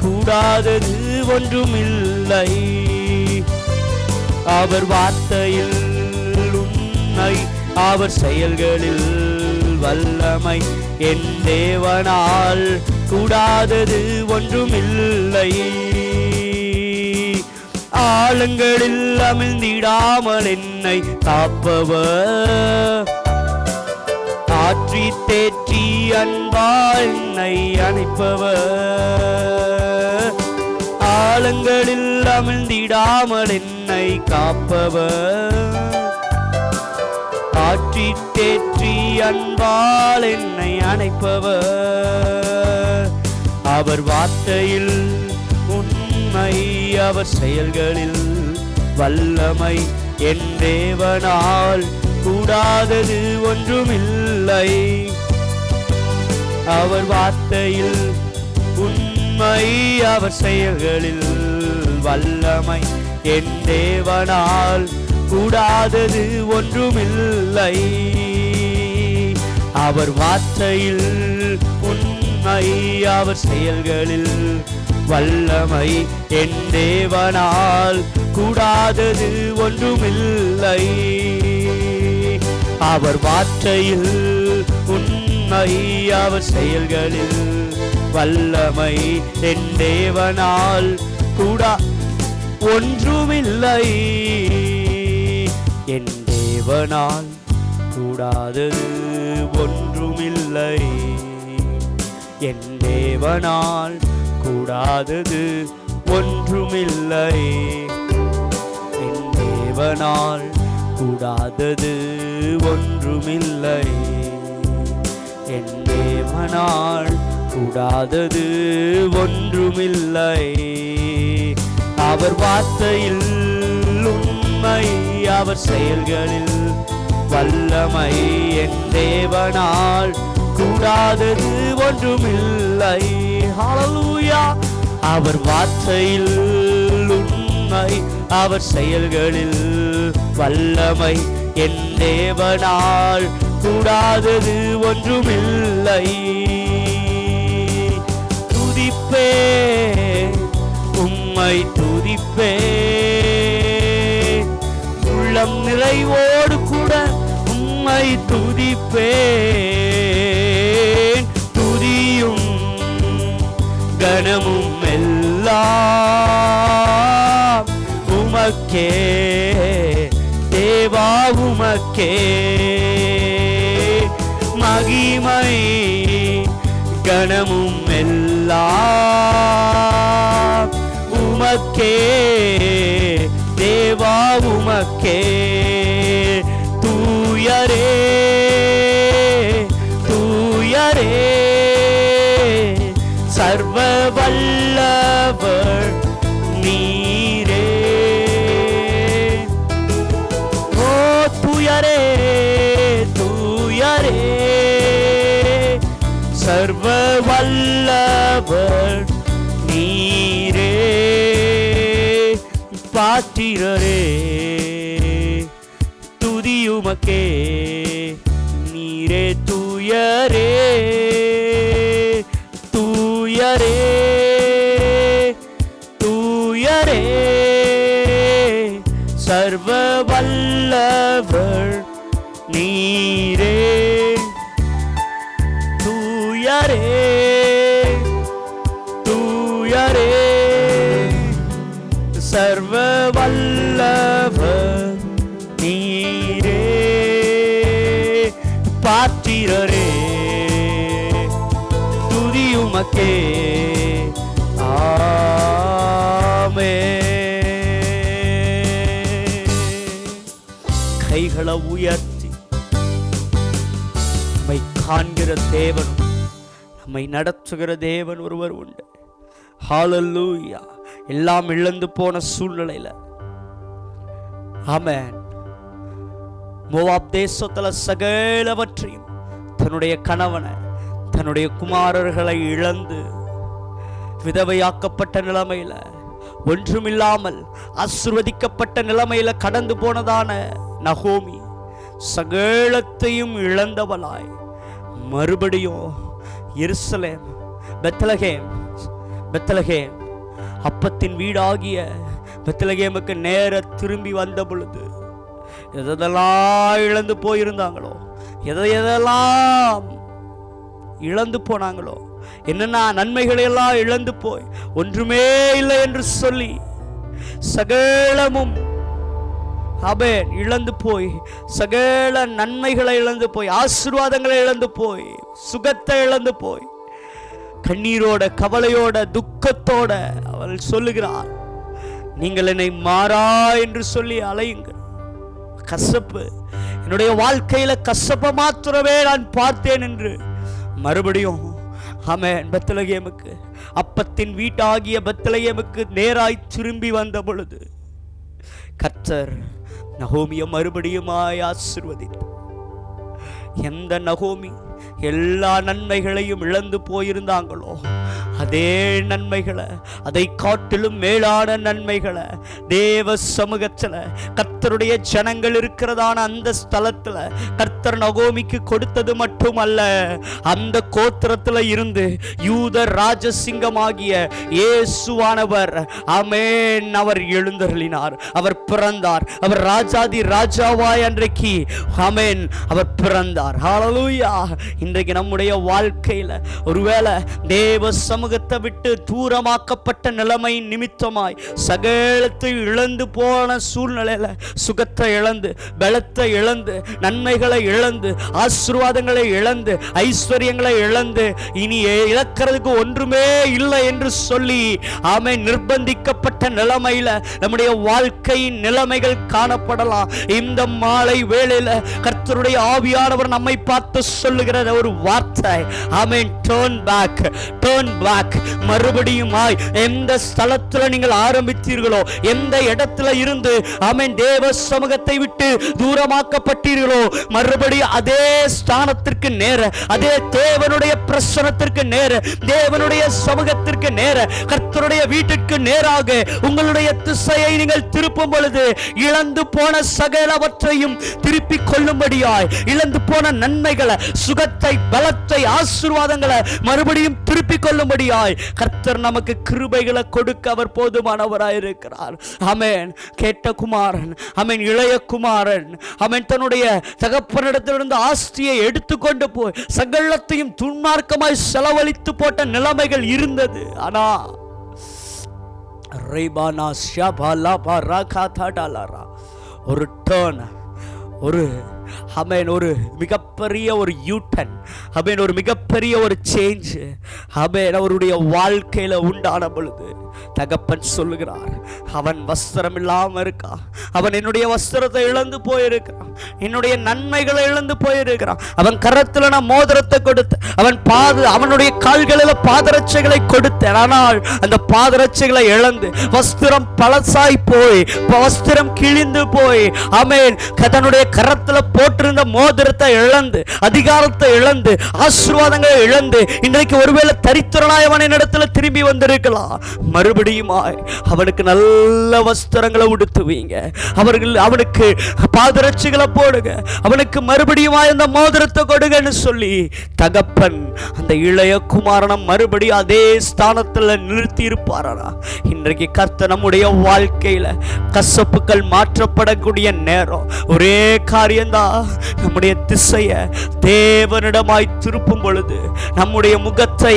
கூடாதது ஒன்றுமில்லை. அவர் வார்த்தையில் உண்மை, அவர் செயல்களில் வல்லமை, என் தேவனால் கூடாதது ஒன்றுமில்லை. ஆழங்களில் அமிழ்ந்திடாமல் என்னை காப்பவர், ஆற்றி தேற்றி அன்பால் என்னை அணைப்பவர். ஆழங்களில் அமிழ்ந்திடாமல் என்னை காப்பவர், ஆற்றி தேற்றி அன்பால் என்னை அணைப்பவர். அவர் வார்த்தையில் உண்மை, அவர் செயல்களில் வல்லமை, என் தேவனால் கூடாதது ஒன்றுமில்லை. அவர் வார்த்தையில் உண்மை, அவர் செயல்களில் வல்லமை, என் தேவனால் கூடாதது ஒன்றுமில்லை. அவர் வார்த்தையில் உண்மை, அவர் செயல்களில் வல்லமை, என் தேவனால் கூடாதது ஒன்றுமில்லை. அவர் வார்த்தையில் உண்மை, அவர் செயல்களில் வல்லமை. என் தேவனால் கூட ஒன்றுமில்லை, என் தேவனால் கூடாதது ஒன்றுமில்லை, என் தேவனால் கூடாதது ஒன்றுமில்லை, என் தேவனால் கூடாதது ஒன்றுமில்லை, என் தேவனால் கூடாதது ஒன்றுமில்லை. அவர் வார்த்தையில் உண்மை, அவர் செயல்களில் வல்லமை. என் தேவனால் கூடாதது ஒன்றுமில்லை. ஹல்லேலூயா. அவர் வார்த்தையில் உண்மை, அவர் செயல்களில் வல்லமை. என் தேவனால் கூடாதது ஒன்றுமில்லை. துதிப்பே உம்மை துதிப்பே, உள்ளம் நிறைவோடு கூட உம்மை துதிப்பேன். துதியும் கனமும் எல்லாம் உமக்கே தேவா, உமக்கே மகிமை கனமும் எல்லாம் உமக்கே தேவா, உமக்கே. தூயரே தூயரே சர்வ வல்லவர் நீரே. ஓ தூயரே தூயரே சர்வ வல்லவர் நீரே. பாத்திரரே துதியுமக்கே, நீரே தூயரே தூயரே தூயரே சர்வ வல்லவர் நீரே. தூயரே தூயரே சர்வ வல்லவர் நீரே. பாத்திரரே துதியுமக்கே. ஆமென். கைகளை உயர்த்தி நம்மை காண்கிற தேவன், நம்மை நடத்துகிற தேவன் ஒருவர் உண்டு. ஹல்லேலூயா. எல்லாம் இழந்து போன சூழ்நிலையில, ஆமென், மோவாப் தேசத்துல சகலவற்றையும், தன்னுடைய கணவனை, தன்னுடைய குமாரர்களை இழந்து விதவையாக்கப்பட்ட நிலைமையில, ஒன்றுமில்லாமல் ஆசீர்வதிக்கப்பட்ட நிலைமையில கடந்து போனதான நகோமி சகலத்தையும் இழந்தவளாய் மறுபடியும் எருசலேம், பெத்லகேம் அப்பத்தின் வீடாகிய பெத்லகேமுக்கு நேர திரும்பி வந்த பொழுது எதெல்லாம் இழந்து போயிருந்தாங்களோ, எதெல்லாம் இழந்து போனாங்களோ, என்னென்ன நன்மைகளை எல்லாம் இழந்து போய் ஒன்றுமே இல்லை என்று சொல்லி சகலமும் ஆமென் இழந்து போய், சகல நன்மைகளை இழந்து போய், ஆசீர்வாதங்களை இழந்து போய், சுகத்தை இழந்து போய், கண்ணீரோட கவலையோட துக்கத்தோட அவள் சொல்லுகிறாள், நீங்கள் என்னை மாறா என்று சொல்லி அலையுங்கள். கசப்பு, என்னுடைய வாழ்க்கையில கசப்பை மாத்திரமே நான் பார்த்தேன் என்று மறுபடியும் ஆமென் பெத்லகேமுக்கு, அப்பத்தின் வீட்டாகிய பெத்லகேமுக்கு நேராய் திரும்பி வந்த பொழுது கர்த்தர் நகோமியை மறுபடியுமாய் ஆசீர்வதித்தார். எந்த நகோமி எல்லா நன்மைகளையும் இழந்து போயிருந்தாங்களோ அதே நன்மைகளை, அதை காட்டிலும் மேலான நன்மைகளை தேவ சமூகத்தில் கர்த்தருடைய ஜனங்கள் இருக்கிறதான அந்த ஸ்தலத்தில் கர்த்தர் நகோமிக்கு கொடுத்தது மட்டுமல்ல, அந்த கோத்திரத்தில் இருந்து யூத ராஜசிங்கமாகிய இயேசுவானவர் ஆமென் அவர் எழுந்தருளினார், அவர் பிறந்தார், அவர் ராஜாதி ராஜாவாய் அன்றைக்கு ஆமென் அவர் பிறந்தார். ஹல்லேலூயா. இன்றைக்கு நம்முடைய வாழ்க்கையில் ஒருவேளை தேவ சமூகத்தை விட்டு தூரமாக்கப்பட்ட நிலைமை நிமித்தமாய் சகலத்தை இழந்து போன சூழ்நிலையில சுகத்தை இழந்து, பலத்தை இழந்து, நன்மைகளை இழந்து, ஆசீர்வாதங்களை இழந்து, ஐஸ்வர்யங்களை இழந்து, இனி இழக்கிறதுக்கு ஒன்றுமே இல்லை என்று சொல்லி ஆமென் நிர்பந்திக்கப்பட்ட நிலைமையில நம்முடைய வாழ்க்கையின் நிலைமைகள் காணப்படலாம். இந்த மாலை வேளையில கர்த்தருடைய ஆவியானவர் நம்மை பார்த்து சொல்லுகிற ஒரு வார்த்தை ஆமென், turn back, turn back. மறுபடியுமாய் எந்த ஸ்தலத்தில் நீங்கள் ஆரம்பித்தீர்களோ, எந்த இடத்துல இருந்து ஆமென் தேவ சமூகத்தை விட்டு தூரமாக்கப்பட்டீர்களோ, மறுபடியும் அதே ஸ்தானத்திற்கு நேர, அதே தேவனுடைய பிரசன்னத்திற்கு நேர, தேவனுடைய சமூகத்திற்கு நேர, கர்த்தருடைய வீட்டிற்கு நேராக உங்களுடைய திசையை நீங்கள் திருப்பும் பொழுது இழந்து போன சகலவற்றையும் திருப்பிக் கொள்ளும்படியாய், இழந்து போன நன்மைகளை, சுகத்தை, பலத்தை, ஆசீர்வாதங்களை மறுபடியும் திருப்பிக் கொள்ளும்படியாய் கர்த்தர் நமக்கு கிருபைகளை கொடுக்க அவர் போதுமானவராய் இருக்கிறார். ஆமென். கேட்ட குமாரன் ஆமென், இளைய குமாரன் ஆமென் தன்னுடைய தகப்பனிடத்திலிருந்து ஆஸ்தியை எடுத்துக்கொண்டு போய் சகலத்தையும் துன்மார்க்கமாய் செலவழித்து போட்ட நிலைமைகள் இருந்தது. ஆனா ஒரு டர்ன், ஒரு ஆமென், ஒரு மிகப்பெரிய ஒரு யூட்டன் ஆமென், ஒரு மிகப்பெரிய ஒரு சேஞ்ச் ஆமென் அவருடைய வாழ்க்கையில உண்டான பொழுது தகப்பன் சொல்லுகிறார், அவன் வஸ்திரம் இல்லாம இருக்கா, அவன் என்னுடைய வஸ்திரத்தை இழந்து போயிருக்கிறான், என்னுடைய நன்மைகளை இழந்து போயிருக்கிறான், அவன் கரத்துல நான் மோதிரத்தை கொடுத்து, அவனுடைய கால்களில் பாதரட்சைகளை கொடுத்தேன், ஆனால் அந்த பாதரட்சைகளை இழந்து வஸ்திரம் பழசாய் போய், வஸ்திரம் கிழிந்து போய் ஆமென் தன்னுடைய கரத்துல போட்டிருந்த மோதிரத்தை இழந்து, அதிகாரத்தை இழந்து, ஆசீர்வாதங்களை இழந்து இன்றைக்கு ஒருவேளை தரித்திரனாய் அவன் என்னிடத்துல திரும்பி வந்திருக்கலாம். மறுபடியுமாய் அவனுக்கு நல்ல வஸ்திரங்களை உடுத்துவீங்க, அவனுக்கு பாதரட்சிகளை போடுங்க, அவனுக்கு மறுபடியுமாய் அந்த மோதிரத்தை கொடுங்கன்னு சொல்லி தகப்பன் அந்த இளைய குமாரனை மறுபடியும் அதே ஸ்தானத்தில் நிறுத்தி இருப்பாரா? இன்றைக்கு கர்த்தர் நம்முடைய வாழ்க்கையில கசப்புகள் மாற்றப்படக்கூடிய நேரம் ஒரே காரியம்தான், நம்முடைய திசையை தேவனிடமாய் திருப்பும் பொழுது, நம்முடைய முகத்தை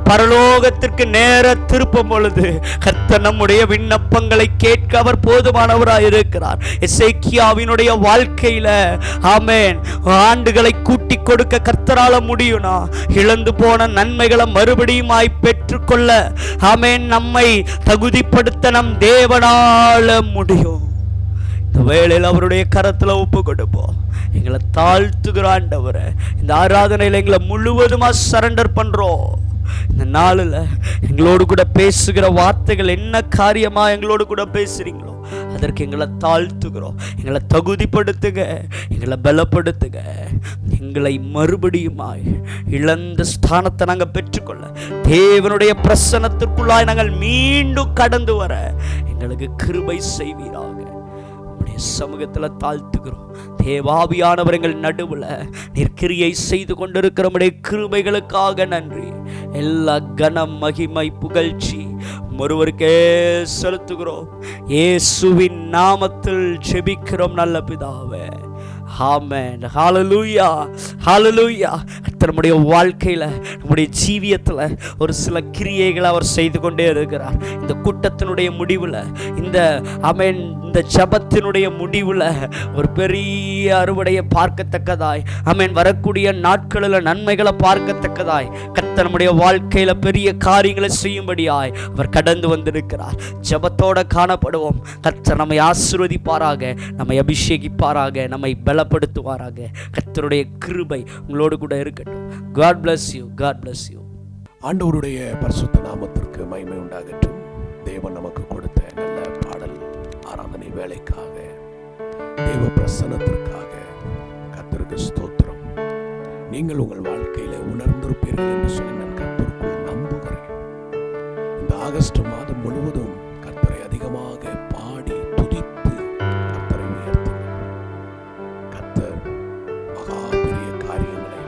பரலோகத்திற்கு நேர திருப்பும் பொழுது கர்த்தர் நம்முடைய விண்ணப்பங்களை கேட்க அவர் போதுமானவராய் இருக்கிறார். எசேக்கியாவினுடைய வாழ்க்கையில ஆமென் ஆண்டுகளை கூட்டி கொடுக்க கர்த்தரால முடியும்னா, இழந்து போன நன்மைகளை மறுபடியும் பெற்றுக்கொள்ள ஆமென் நம்மை தகுதிப்படுத்த நம் தேவனால முடியும். இந்த வேளையில் அவருடைய கரத்துல ஒப்பு கொடுப்போம். எங்களை தாழ்த்துகிற ஆண்டவரே, இந்த ஆராதனையில் எங்களை முழுவதுமா சரண்டர் பண்றோம். இந்த நாளில் எங்களோடு கூட பேசுகிற வார்த்தைகள் என்ன காரியமா எங்களோடு கூட பேசுறீங்களோ அதற்கு எங்களை தாழ்த்துகிறோம். எங்களை தகுதிப்படுத்துக, எங்களை பலப்படுத்துக, எங்களை மறுபடியுமாய் இழந்த ஸ்தானத்தை நாங்கள் பெற்றுக்கொள்ள, தேவனுடைய பிரசன்னத்திற்குள்ளாய் நாங்கள் மீண்டும் கடந்து வர எங்களுக்கு கிருபை செய்வீராக. சமூகத்தில் தாழ்த்துகிறோம். தேவாவியானவர் எங்கள் நடுவில் நிற்கிரியை செய்து கொண்டிருக்கிற நம்முடைய கிருபைகளுக்காக நன்றி. எல்லா கனம், மகிமை, புகழ்ச்சி ஒருவருக்கே செலுத்துகிறோம். இயேசுவின் நாமத்தில் ஜெபிக்கிறோம் நல்ல பிதாவே, ஆமென். ஹல்லேலூயா, ஹல்லேலூயா. நம்முடைய வாழ்க்கையில, நம்முடைய ஜீவியத்துல ஒரு சில கிரியைகளை அவர் செய்து கொண்டே இருக்கிறார். இந்த கூட்டத்தினுடைய முடிவுல, இந்த ஆமென் இந்த ஜபத்தினுடைய முடிவுல ஒரு பெரிய அறுவடையை பார்க்கத்தக்கதாய், ஆமென் வரக்கூடிய நாட்களில் நன்மைகளை பார்க்கத்தக்கதாய் கர்த்தர் நம்முடைய வாழ்க்கையில பெரிய காரியங்களை செய்யும்படியாய் அவர் கடந்து வந்திருக்கிறார். ஜபத்தோட காணப்படுவோம். கர்த்தர் நம்மை ஆசீர்வதிப்பாராக, நம்மை அபிஷேகிப்பாராக, நம்மை பலப்படுத்துவாராக. கர்த்தருடைய கிருபை உங்களோடு கூட இருக்கட்டும். God bless you. God bless you.
ஆண்டவருடைய பரிசுத்த நாமத்திற்கு மகிமை உண்டாகட்டும். தேவன் நமக்கு கொடுத்த நல்ல பாடல் ஆராதனை வேலைக்காக, தேவ பிரசன்னத்திற்காக கர்த்தருக்கு ஸ்தோத்திரம். நீங்கள் உங்கள் வாழ்க்கையில உணர்ந்திருப்பீர்கள் என்று சொல்லி நான் கர்த்தருக்குள் நம்புகிறேன். ஆகஸ்ட் மாதம் முழுவதும் கர்த்தரை அதிகமாக பாடி துதித்து கர்த்தரை உயர்த்துங்கள். கர்த்தர் மகா பெரிய காரியங்களை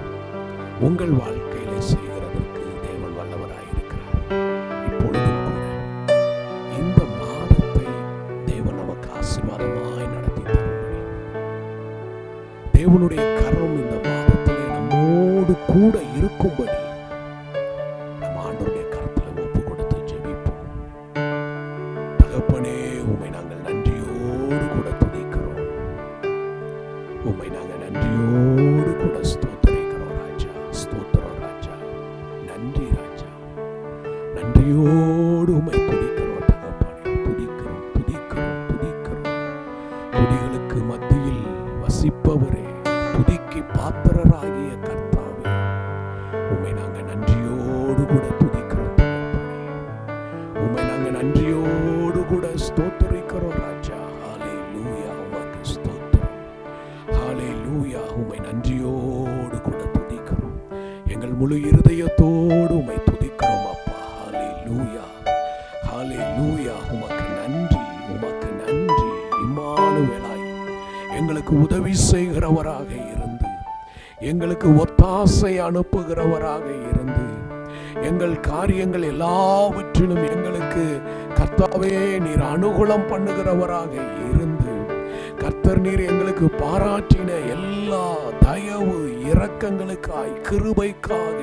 உங்கள் வாழ்க்கையிலே செய்கிறதற்கு தேவன் வல்லவராயிருக்கிறார். இப்பொழுதும் கூட இந்த மாதத்தை தேவன் நமக்கு ஆசீர்வாதமாய் நடத்தி தரும்படி, தேவனுடைய கரம் இந்த மாதத்திலே நம்மோடு கூட இருக்கும்படி நம்ம ஆண்டவருடைய கரத்தில் ஒப்பு கொடுத்து ஜெபிப்போம். தகப்பனே, உம்மை நாங்கள் நன்றியோடு கூட துதிக்கிறோம். உம்மை நாங்கள் நன்றியோடு கூட ஸ்தோத்திரிக்கிறோம் ராஜா. ஸ்தோத்திரம் ராஜா. நன்றி ராஜா. நன்றியோடு உம்மை துதிக்கிறோம் தகப்பனே. துதிக்கிறோம் துதிக்கிறோம் துதிக்கிறோம். துதிகளுக்கு மத்தியில் வசிப்பவரே, துதிக்கு பாத்திரராகிய கர்த்தாவே, உம்மை நாங்கள் நன்றியோடு கூட துதிக்கிறோம் தகப்பனே. உம்மை நாங்கள் நன்றியோடு கூட ஸ்தோத்திரிக்கிறோம் ராஜா. ஹல்லேலூயா. உமக்கு ஸ்தோத்திரம். ஹல்லேலூயா. உம்மை நன்றியோடு கூட துதிக்கிறோம். எங்கள் முழு இருதயத்தோடு உம்மை துதிக்கிறோம் அப்பா. ஹல்லேலூயா. ஹல்லேலூயா. உமக்கு நன்றி. உமக்கு நன்றி. இம்மானுவேலாய் எங்களுக்கு உதவி செய்கிறவராக இருந்து, எங்களுக்கு ஒத்தாசை அனுப்புகிறவராக இருந்து, எங்கள் காரியங்கள் எல்லாவற்றிலும் எங்களுக்கு கர்த்தாவே நீர் அனுகூலம் பண்ணுகிறவராக இருந்து, கர்த்தர் நீர் எங்களுக்கு பாராட்டின எல்லா தயவு இரக்கங்களுக்காய், கிருபைக்காக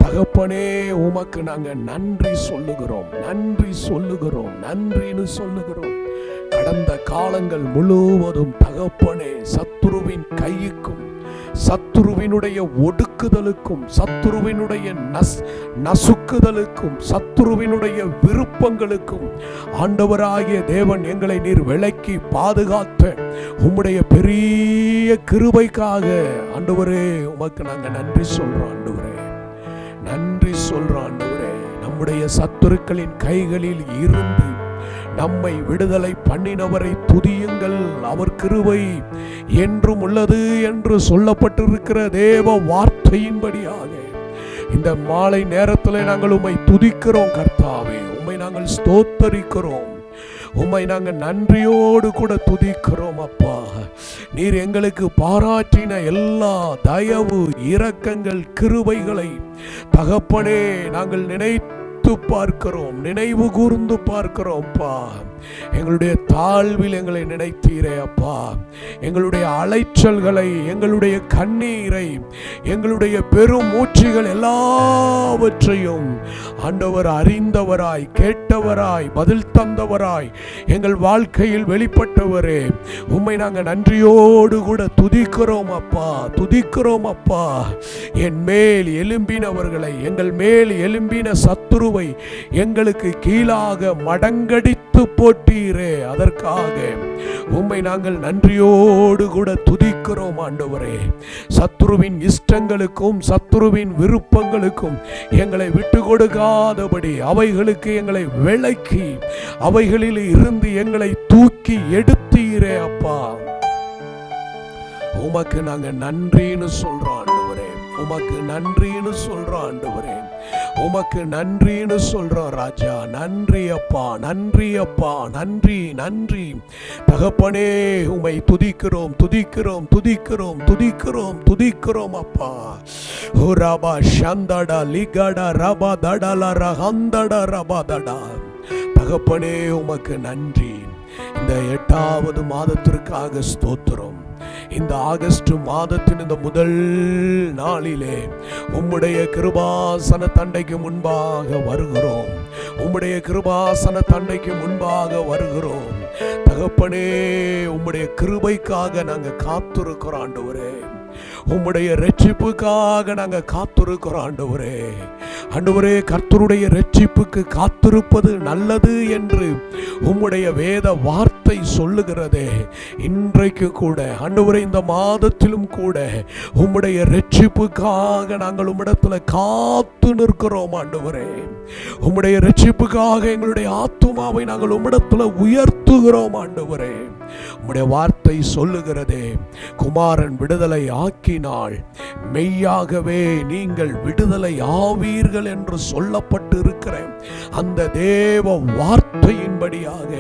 தகப்பனே உமக்கு நாங்கள் நன்றி சொல்லுகிறோம். நன்றி சொல்லுகிறோம். நன்றின்னு சொல்லுகிறோம். கடந்த காலங்கள் முழுவதும் தகப்பனே சத்துருவின் கையுக்கும், சத்துருவினுடைய ஒடுக்குதலுக்கும், சத்துருவினுடைய நசுக்குதலுக்கும், சத்துருவினுடைய விருப்பங்களுக்கும் ஆண்டவராகிய தேவன் எங்களை நீர் விலக்கி பாதுகாத்த உம்முடைய பெரிய கிருபைக்காக ஆண்டவரே உமக்கு நாங்கள் நன்றி சொல்றோம். ஆண்டவரே நன்றி சொல்றோம். ஆண்டவரே நம்முடைய சத்துருக்களின் கைகளில் இருந்து நம்மை விடுதலை பண்ணினவரை துதியுங்கள். அவர் கிருபை என்றும் உள்ளது என்று சொல்லப்பட்டிருக்கிற தேவ வார்த்தையின்படியாக இந்த மாலை நேரத்தில் நாங்கள் உம்மை துதிக்கிறோம் கர்த்தாவே. உம்மை நாங்கள் ஸ்தோத்தரிக்கிறோம். உம்மை நாங்கள் நன்றியோடு கூட துதிக்கிறோம் அப்பா. நீர் எங்களுக்கு பாராட்டின எல்லா தயவு இரக்கங்கள் கிருபைகளை தகப்பனே நாங்கள் பார்க்கிறோம், நினைவு கூர்ந்து பார்க்கிறோம் பா. எங்களுடைய தாழ்வில் எங்களை நினைத்தீரே அப்பா. எங்களுடைய அலைச்சல்களை, எங்களுடைய கண்ணீரை, எங்களுடைய பெரும் மூச்சுகள் எல்லாவற்றையும் ஆண்டவர் அறிந்தவராய், கேட்டவராய், பதில் தந்தவராய் எங்கள் வாழ்க்கையில் வெளிப்பட்டவரே உம்மை நாங்கள் நன்றியோடு கூட துதிக்கிறோம் அப்பா. துதிக்கிறோம் அப்பா. என் மேல் எழும்பினவர்களை, எங்கள் மேல் எழும்பின சத்துருவை எங்களுக்கு கீழாக மடங்கடித்து போட்டீரே, அதற்காக உம்மை நாங்கள் நன்றியோடு கூட துதிக்கிறோம் ஆண்டவரே. சத்துருவின் இஷ்டங்களுக்கும் சத்துருவின் விருப்பங்களுக்கும் எங்களை விட்டு கொடுக்காதபடி அவைகளுக்கு எங்களை விலக்கி அவைகளில் இருந்து எங்களை தூக்கி எடுத்தீரே அப்பா. உமக்கு நாங்க நன்றின்னு சொல்றோம் ஆண்டவரே. உமக்கு நன்றின்னு சொல்றோம் ஆண்டவரே. உமக்கு நன்றின்னு சொல்றோம் ராஜா. நன்றி அப்பா, நன்றி அப்பா, நன்றி நன்றி தகப்பனே. உம்மை துதிக்கிறோம் துதிக்கிறோம் துதிக்கிறோம் துதிக்கிறோம் துதிக்கிறோம் அப்பா. ஓ ரபா சந்தடா லிகடா ரபா தடல ரஹந்தடா ரபா தடா. தகப்பனே உமக்கு நன்றி. இந்த 8வது மாதத்திற்காக ஸ்தோத்திரம். இந்த ஆகஸ்ட் மாதத்தின் இந்த முதல் நாளிலே உம்முடைய கிருபாசன தண்டைக்கு முன்பாக வருகிறோம். உம்முடைய கிருபாசன தண்டைக்கு முன்பாக வருகிறோம் தகப்பனே. உம்முடைய கிருபைக்காக நாங்க காத்திருக்கிறோம் ஆண்டவரே. உம்முடைய இரட்சிப்புக்காக நாங்க காத்திருக்கிறோம் ஆண்டவரே. ஆண்டவரே, கர்த்தருடைய இரட்சிப்புக்கு காத்திருப்பது நல்லது என்று உம்முடைய வேத வார்த்தை சொல்லுகிறதே. இன்றைக்கு கூட ஆண்டவரே, இந்த மாதத்திலும் கூட உம்முடைய இரட்சிப்புக்காக நாங்கள் உம்மிடத்துல காத்து நிற்கிறோம் ஆண்டவரே. உம்முடைய இரட்சிப்புக்காக எங்களுடைய ஆத்துமாவை நாங்கள் உம்மிடத்துல உயர்த்துகிறோம் ஆண்டவரே. உம்முடைய வார்த்தை சொல்லுகிறதே, குமாரன் விடுதலை ஆக்கினால் மெய்யாகவே நீங்கள் விடுதலை ஆவீர்கள் என்று சொல்லப்பட்டு இருக்கிற அந்த தேவ வார்த்தையின்படியாக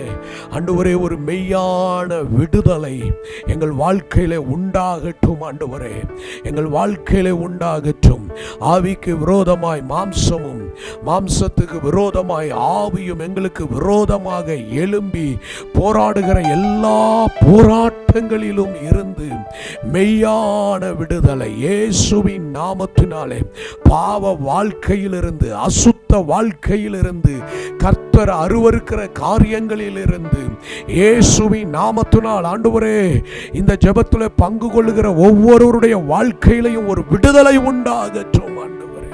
ஆண்டவரே ஒரு மெய்யான விடுதலை எங்கள் வாழ்க்கையிலே உண்டாகட்டும். ஆண்டவரே எங்கள் வாழ்க்கையிலே உண்டாகட்டும். ஆவிக்கு விரோதமாய் மாம்சமும், மாம்சத்துக்கு விரோதமாய் ஆவியும் எங்களுக்கு விரோதமாக எழும்பி போராடுகிற எல்லா போராட்டங்களிலும் இருந்து மெய்யான விடுதலை இயேசுவின் நாமத்தினாலே, பாவ வாழ்க்கையிலிருந்து, அசுத்த வாழ்க்கையிலிருந்து, கர்த்தர் அருவருக்கிற காரியங்களிலிருந்து இயேசுவின் நாமத்தினால் ஆண்டவரே இந்த ஜெபத்திலே பங்கு கொள்ளுகிற ஒவ்வொருவருடைய வாழ்க்கையிலையும் ஒரு விடுதலை உண்டாகட்டும். ஆண்டவரே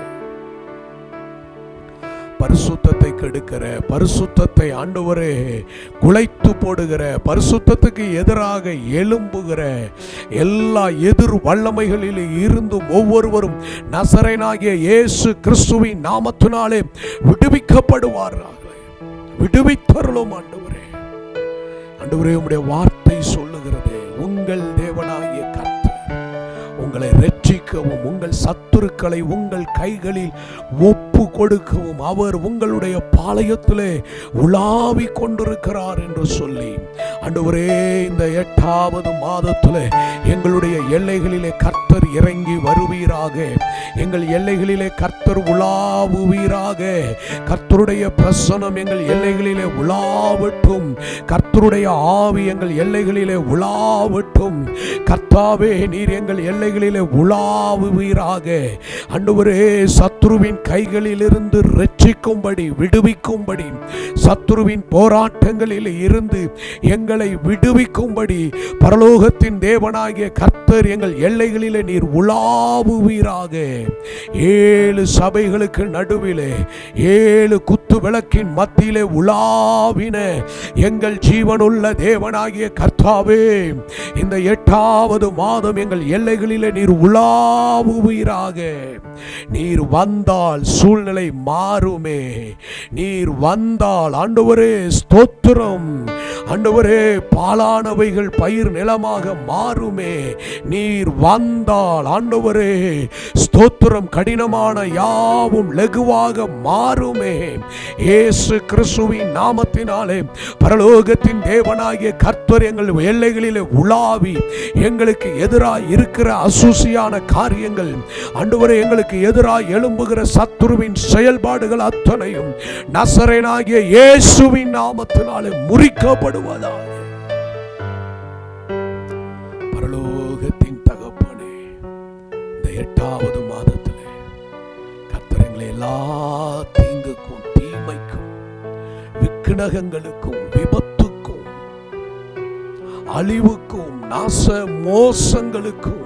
பரிசுத்தத்தை கெடுக்கிற, பரிசுத்தத்தை ஆண்டவரே குலைத்து போடுகிற, பரிசுத்தத்துக்கு எதிராக எழும்புகிற எல்லா எதிர் வல்லமைகளில் இருந்தும் ஒவ்வொருவரும் நசரேயனாகிய இயேசு கிறிஸ்துவின் நாமத்தினாலே விடுவிக்கப்படுவார்கள். விடுவித்தருளும் ஆண்டவரே. ஆண்டவரே உம்முடைய வார்த்தை சொல்லுகிறதே, உங்கள் தேவனாகிய கர்த்தர் உங்களை இரட்சிக்கவும் உங்கள் சத்துருக்களை உங்கள் கைகளில் ஒப்பு கொடுக்கவும் அவர் உங்களுடைய பாளையத்திலே உலாவி கொண்டிருக்கிறார் என்று சொல்லி ஆண்டவரே இந்த 8வது மாதத்திலே எங்களுடைய எல்லைகளிலே கர்த்தர் இறங்கி வருவீராக. எங்கள் எல்லைகளிலே கர்த்தர் உலாவுவீராக. கர்த்தருடைய பிரசன்னம் எங்கள் எல்லைகளிலே உலாவட்டும். கர்த்தருடைய ஆவி எங்கள் எல்லைகளிலே உலாவட்டும். கர்த்தாவே நீர் எங்கள் எல்லைகளிலே உலாவுவீராக. ஆண்டவரே சத்துருவின் கைகளில் இருந்து இரட்சிக்கும்படி, விடுவிக்கும்படி, சத்துருவின் போராட்டங்களில் இருந்து எங்களை விடுவிக்கும்படி பரலோகத்தின் தேவனாகிய கர்த்தர் எங்கள் எல்லைகளிலே நீர் உலாவுவீராக. 7 சபைகளுக்கு நடுவிலே 7 குத்து விளக்கின் மத்தியிலே உலாவின எங்கள் ஜீவனுள்ள தேவனாகிய கர்த்தாவே, இந்த 8வது மாதம் எங்கள் எல்லைகளிலே நீர் உலாவுவீராக. நீர் வந்தால் சூழ்நிலை மாறுமே. நீர் வந்தால் ஆண்டவரே ஸ்தோத்திரம். ஆண்டவரே பாலானவைகள் பயிர் நிலமாக மாறுமே. நீர் வந்தால் ஆண்டவரே ஸ்தோத்திரம், கடினமான யாவும் லகுவாக மாறுமே. இயேசு கிறிஸ்துவின் நாமத்தினாலே பரலோகத்தின் தேவனாகிய கர்த்தர் எங்கள் எல்லைகளிலே உலாவி எங்களுக்கு எதிராக இருக்கிற அசூசியான காரியங்கள், ஆண்டவரே எங்களுக்கு எதிராக எழும்புகிற சத்துருவின் செயல்பாடுகள் அத்தனையும் நசரேயனாகிய இயேசுவின் நாமத்தினாலே முறிக்கப்படுவதாக. பரலோகத்தின் தகப்பனே, இந்த 8வது மாதத்திலே கர்த்தர் எங்களை எல்லா தீங்குக்கும், தீமைக்கும், விக்கினகங்களுக்கும், விபத்துக்கும், அழிவுக்கும், நாச மோசங்களுக்கும்,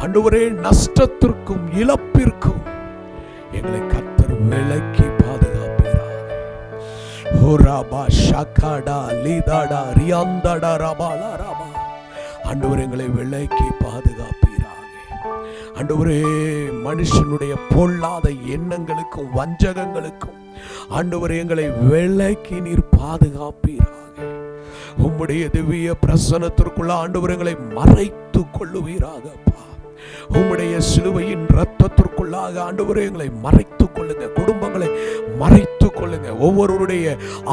ஆண்டவரே நஷ்டத்திற்கும், இழப்பிற்கும் எங்களை கர்த்தர் விலக்கி பாதுகாப்பீராக. ஆண்டவரே எங்களை விலக்கி பாதுகாப்பீராக. ஆண்டவரே மனுஷனுடைய பொல்லாத எண்ணங்களுக்கும் வஞ்சகங்களுக்கும் ஆண்டவரே எங்களை விலக்கி நீர் பாதுகாப்பீராக. உம்முடைய திவ்ய பிரசன்னத்திற்குள்ள ஆண்டவரே எங்களை மறைத்து கொள்ளுவீராக. உம்முடைய சிலுவையின் இரத்தத்திற்குள்ளாக ஆண்டவரே எங்களை மறைத்துக் கொள்ளுங்க. குடும்பங்களை மறைத்துக் கொள்ளுங்க. ஒவ்வொருவருடைய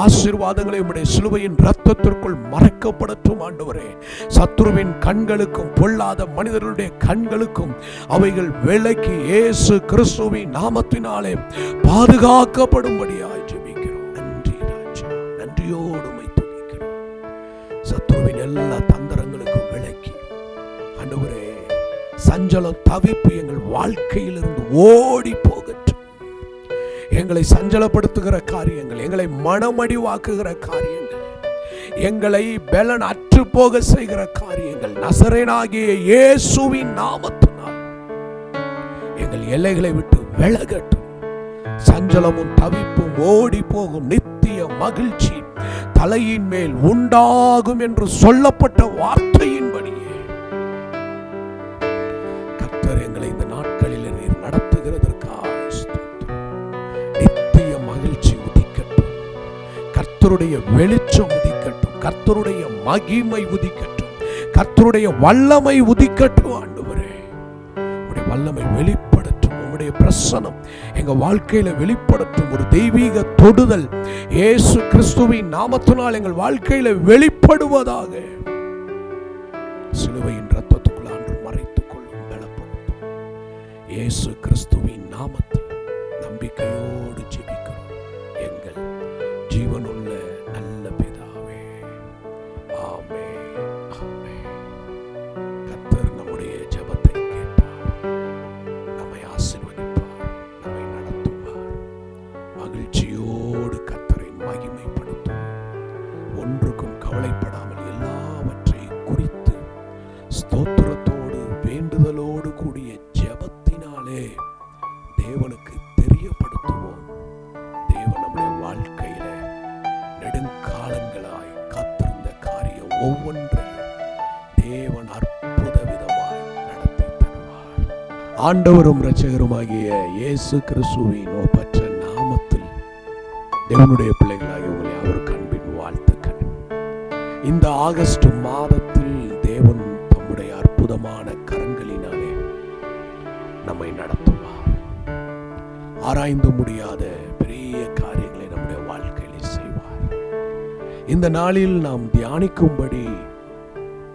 ஆசீர்வாதங்களை உம்முடைய சிலுவையின் இரத்தத்திற்குள் மறைக்கப்படட்டும். ஆண்டவரே சத்துருவின் கண்களுக்கும், பொல்லாத மனிதர்களுடைய கண்களுக்கும் அவைகள் விலக்கி இயேசு கிறிஸ்துவின் நாமத்தினாலே பாதுகாக்கப்படும்படியாய் ஜெபிக்கிறோம். நன்றி ராஜா, நன்றியோடு உம்மை துதிக்கிறோம். சத்துருவின் எல்லா தந்திரங்களுக்கும் விலக்கி ஆண்டவரே சஞ்சலம், தவிப்பு எங்கள் வாழ்க்கையிலிருந்து ஓடி போகட்டும். எங்களை சஞ்சலப்படுத்துகிற காரியங்கள், எங்களை மனமடிவாக்குகிற காரியங்கள், எங்களை பலன் அற்று போக செய்கிற காரியங்கள் நசரேயனாகிய இயேசுவின் நாமத்தினால் எங்கள் எல்லைகளை விட்டு விலகட்டும். சஞ்சலமும் தவிப்பும் ஓடி போகும். நித்திய மகிழ்ச்சி தலையின் மேல் உண்டாகும் என்று சொல்லப்பட்ட வார்த்தையின்படியே எங்களை இந்த நாட்களில் நீர் நடத்துகிறதற்காக நித்திய மகிழ்ச்சி உதிக்கட்டும். கர்த்தருடைய வெளிச்சம் உதிக்கட்டும். கர்த்தருடைய மகிமை உதிக்கட்டும், கர்த்தருடைய வல்லமை உதிக்கட்டும். ஆண்டவரே, உம்முடைய வல்லமை வெளிப்படட்டும், உம்முடைய பிரசன்னம் எங்க வாழ்க்கையில வெளிப்படட்டும். ஒரு தெய்வீக தொடுதல் இயேசு கிறிஸ்துவின் நாமத்தினால் எங்கள் வாழ்க்கையில வெளிப்படுவதாக. சிலுவையின் இரத்தத்துக்குள் ஆண்டு மறைத்துக் கொள்ளும், பலப்படுத்தும். இயேசு கிறிஸ்துவின் நாமத்தில் நம்பிக்கையோடு ஜெபிக்கிறோம் எங்கள் ஜீவனுள்ள நல்ல பிதாவே. ஆமென், ஆமென். கர்த்தர் நம்முடைய ஜெபத்தை கேட்டார், நம்மை ஆசீர்வதிப்பார், நம்மை நடத்துவார். மகிழ்ச்சியோடு கர்த்தரை மகிமைப்படுத்தும். ஒன்றுக்கும் கவலைப்படாமல் எல்லாவற்றையும் குறித்து ஸ்தோத்திரத்தோடு வேண்டுதலோடு கூடிய ஜெபத்தினாலே தேவனுக்கு தெரியப்படுத்துவோம். தேவன் நம்முடைய வாழ்க்கையில நெடுங்காலங்களாய் காத்திருந்த காரியம் ஒவ்வொன்றையும் தேவன் அற்புத விதமாய் நடத்தி தருவார். ஆண்டவரும் இரட்சகருமாகிய இயேசு கிறிஸ்துவின் ஒப்பற்ற நாமத்தில் தேவனுடைய பிள்ளைகளாகிய உங்களை அவருக்கு அன்பின் வாழ்த்துக்கள். இந்த ஆகஸ்ட் மாதத்தில் தேவன் தம்முடைய அற்புதமான கரங்களினாலே நம்மை நடத்துவார். ஆராய்ந்து முடியாத பெரிய காரியங்களை நம்முடைய வாழ்க்கையிலே செய்வார். இந்த நாளில் நாம் தியானிக்கும்படி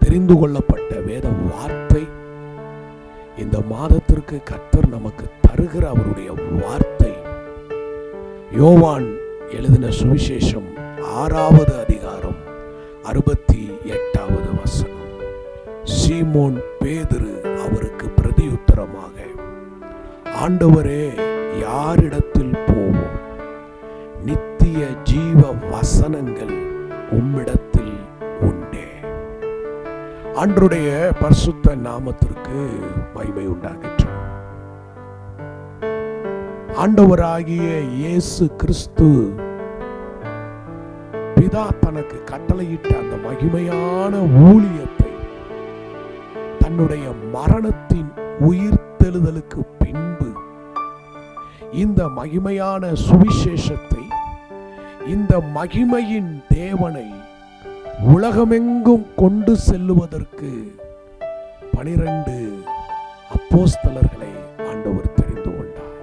தெரிந்து கொள்ளப்பட்ட வேத வார்த்தை, இந்த மாதத்திற்கு கர்த்தர் நமக்கு தருகிற அவருடைய வார்த்தை, யோவான் எழுதின சுவிசேஷம் 6வது அதிகாரம் 68வது வசனம். சீமோன் பேதுரு அவருக்கு பிரதியுத்தரமாக, ஆண்டவரே, யாரிடத்தில் போவோம்? நித்திய ஜீவ வசனங்கள் உம்மிடத்தில் உண்டே. ஆண்டவருடைய பரிசுத்த நாமத்திற்கு மகிமை உண்டாகட்டும். ஆண்டவராகிய இயேசு கிறிஸ்து பிதா தனக்கு கட்டளையிட்ட அந்த மகிமையான ஊழியத்தை, தன்னுடைய மரணத்தின் உயிர்த்தெழுதலுக்கு பின்பு இந்த மகிமையான சுவிசேஷத்தை, இந்த மகிமையின் தேவனை உலகமெங்கும் கொண்டு செல்லுவதற்கு 12 அப்போஸ்தலர்களை ஆண்டவர் தெரிந்து கொண்டார்.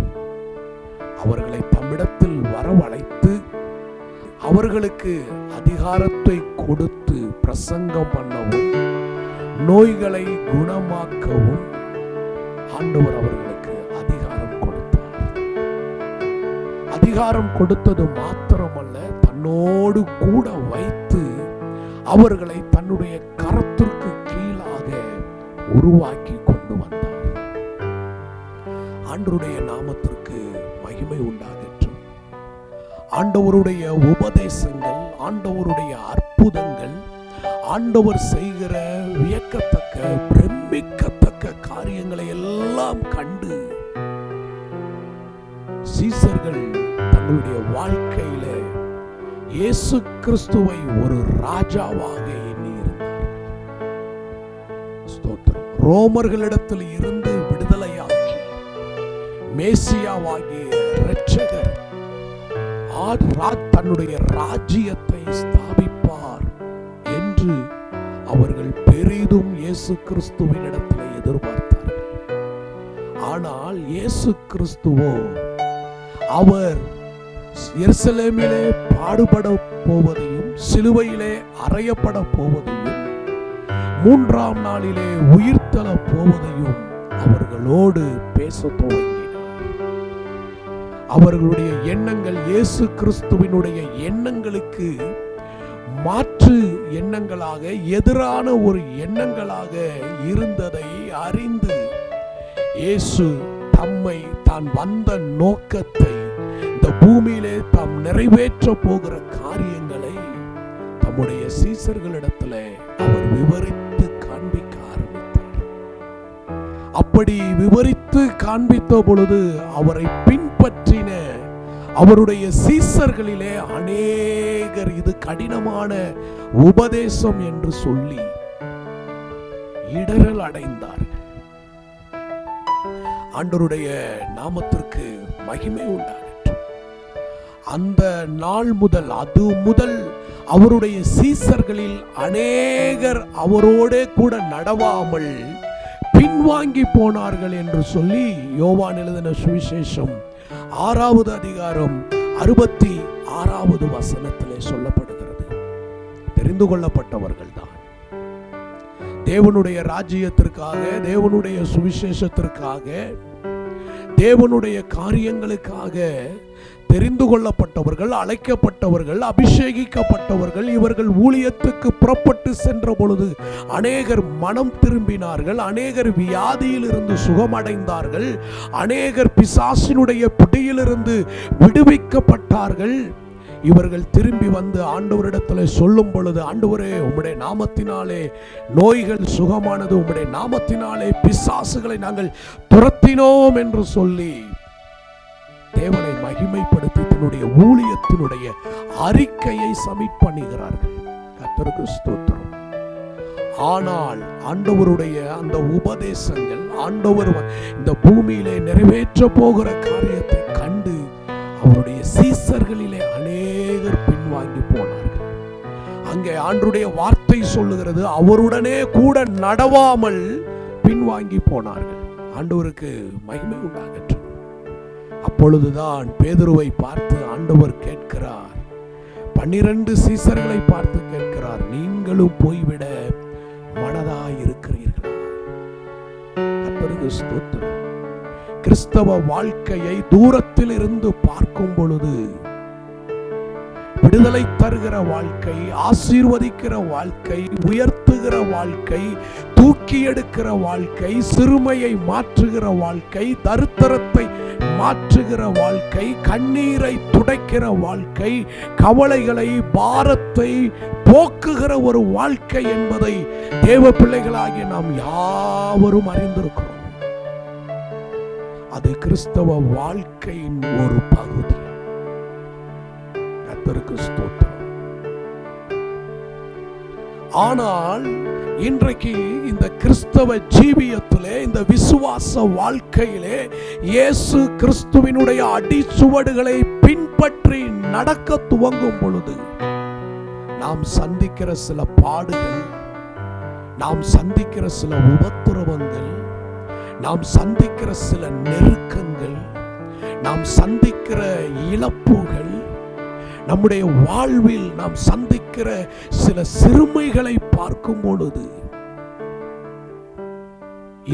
அவர்களை தம்மிடத்தில் வரவழைத்து அவர்களுக்கு அதிகாரத்தை கொடுத்து பிரசங்கம் பண்ணவும், நோய்களை குணமாக்கவும் ஆண்டவர் அவர்களுக்கு அதிகாரம் கொடுத்தார். அதிகாரம் கொடுத்தது மாத்திரமல்ல, தன்னோடு கூட வைத்து அவர்களை தன்னுடைய கரத்திற்கு கீழாக உருவாக்கி கொண்டு வந்தார். ஆண்டவருடைய நாமத்திற்கு மகிமை உண்டாகட்டும். ஆண்டவருடைய உபதேசங்கள், ஆண்டவருடைய அற்புதங்கள், ஆண்டவர் செய்கிற வியக்கத்தக்க பிரமிக்கத்தக்க காரியங்களை எல்லாம் கண்டு சீசர்கள் தங்களுடைய வாழ்க்கையில இயேசு கிறிஸ்துவை ஒரு ராஜாவாக எண்ணியிருந்தார். ஸ்தோத்திரம். ரோமர்களிடத்தில் இருந்து விடுதலையாக்கி மேசியாவாகிய இரட்சகர் தன்னுடைய ராஜ்யத்தை ஸ்தாபிப்பார் என்று அவர்கள் பெரிதும் இயேசு கிறிஸ்துவினிடத்தில் எதிர்பார்த்தார்கள். ஆனால் இயேசு கிறிஸ்துவோ அவர் எருசலேமிலே பாடுபட போவதையும், சிலுவையிலே அறையப்பட போவதையும், 3ஆம் நாளிலே உயிர்த்தெழ போவதையும் அவர்களோடு பேச துவங்கினார். அவர்களுடைய எண்ணங்கள் இயேசு கிறிஸ்துவினுடைய எண்ணங்களுக்கு மாற்று எண்ணங்களாக, எதிரான ஒரு எண்ணங்களாக இருந்ததை அறிந்து இயேசு தம்மை, தான் வந்த நோக்கத்தை, இந்த பூமியிலே தாம் நிறைவேற்ற போகிற காரியங்களை தம்முடைய சீசர்களிடத்தில் அவர் விவரித்து காண்பிக்க ஆரம்பித்தார். அப்படி விவரித்து காண்பித்த பொழுது அவரை பின்பற்றின அவருடைய சீசர்களிலே அநேகர் இது கடினமான உபதேசம் என்று சொல்லி இடரல் அடைந்தார்கள். ஆண்டவருடைய நாமத்திற்கு மகிமை உண்டாகட்டும். அந்த நாள் முதல், அது முதல் அவருடைய சீசர்களில் அநேகர் அவரோடே கூட நடவாமல் பின்வாங்கி போனார்கள் என்று சொல்லி யோவான் எழுதின சுவிசேஷம் 6வது அதிகாரம் 66வது வசனத்திலே சொல்லப்படுகிறது. தெரிந்து கொள்ளப்பட்டவர்கள் தான் தேவனுடைய ராஜ்யத்திற்காக, தேவனுடைய சுவிசேஷத்திற்காக, தேவனுடைய காரியங்களுக்காக தெரிந்து கொள்ளப்பட்டவர்கள், அழைக்கப்பட்டவர்கள், அபிஷேகிக்கப்பட்டவர்கள். இவர்கள் ஊழியத்துக்கு புறப்பட்டு சென்ற பொழுது அநேகர் மனம் திரும்பினார்கள், அநேகர் வியாதியில் இருந்து சுகமடைந்தார்கள், அநேகர் பிசாசினுடைய பிடியிலிருந்து விடுவிக்கப்பட்டார்கள். இவர்கள் திரும்பி வந்து ஆண்டவரிடத்தில் சொல்லும் பொழுது, ஆண்டவரே உம்முடைய நாமத்தினாலே நோய்கள் சுகமானது, உம்முடைய நாமத்தினாலே பிசாசுகளை நாங்கள் துரத்தினோம் என்று சொல்லி தேவனை மகிமைப்படுத்தி தன்னுடைய ஊழியத்தினுடைய அறிக்கையை சப்மிட் பண்ணுகிறார்கள். கர்த்தருக்கு ஸ்தோத்திரம். ஆனால் ஆண்டவருடைய அந்த உபதேசங்கள், ஆண்டவர் இந்த பூமியிலே நிறைவேற்ற போகிற காரியத்தை கண்டு அவருடைய சீசர்களிலே அநேகர் பின்வாங்கி போனார்கள். அங்கே ஆண்டவருடைய வார்த்தை சொல்லுகிறது, அவருடனே கூட நடவாமல் பின்வாங்கி போனார்கள். ஆண்டவருக்கு மகிமை உண்டாகட்டும். அப்பொழுதுதான் பேதுருவை பார்த்து ஆண்டவர் கேட்கிறார், 12 சீசர்களை பார்த்து கேட்கிறார், நீங்களும் போய்விட மனதாய் இருக்கிறீர்களா? கர்த்தருக்கு ஸ்தோத்திரம். கிறிஸ்தவ வாழ்க்கையை தூரத்தில் இருந்து பார்க்கும் பொழுது விடுதலை தருகிற வாழ்க்கை, ஆசீர்வதிக்கிற வாழ்க்கை, உயர்த்துகிற வாழ்க்கை, தூக்கி எடுக்கிற வாழ்க்கை, சிறுமையை மாற்றுகிற வாழ்க்கை, தரித்திரத்தை மாற்றுகிற வாழ்க்கை, கண்ணீரை துடைக்கிற வாழ்க்கை, கவலைகளை, பாரத்தை போக்குகிற ஒரு வாழ்க்கை என்பதை தேவ பிள்ளைகளாகிய நாம் யாவரும் அறிந்திருக்கிறோம். அது கிறிஸ்தவ வாழ்க்கையின் ஒரு பகுதி. கர்த்தருக்கு ஸ்தோத்திரம். ஆனால் இன்றைக்கு இந்த கிறிஸ்தவ ஜீவியத்திலே, இந்த விசுவாச வாழ்க்கையிலே இயேசு கிறிஸ்துவினுடைய அடிச்சுவடுகளை பின்பற்றி நடக்க துவங்கும் பொழுது நாம் சந்திக்கிற சில பாடுகள், நாம் சந்திக்கிற சில உபத்திரவங்கள், நாம் சந்திக்கிற சில நெருக்கங்கள், நாம் சந்திக்கிற இழப்புகள், நம்முடைய வாழ்வில் நாம் சந்திக்கிற சில சிறுமைகளை பார்க்கும் பொழுது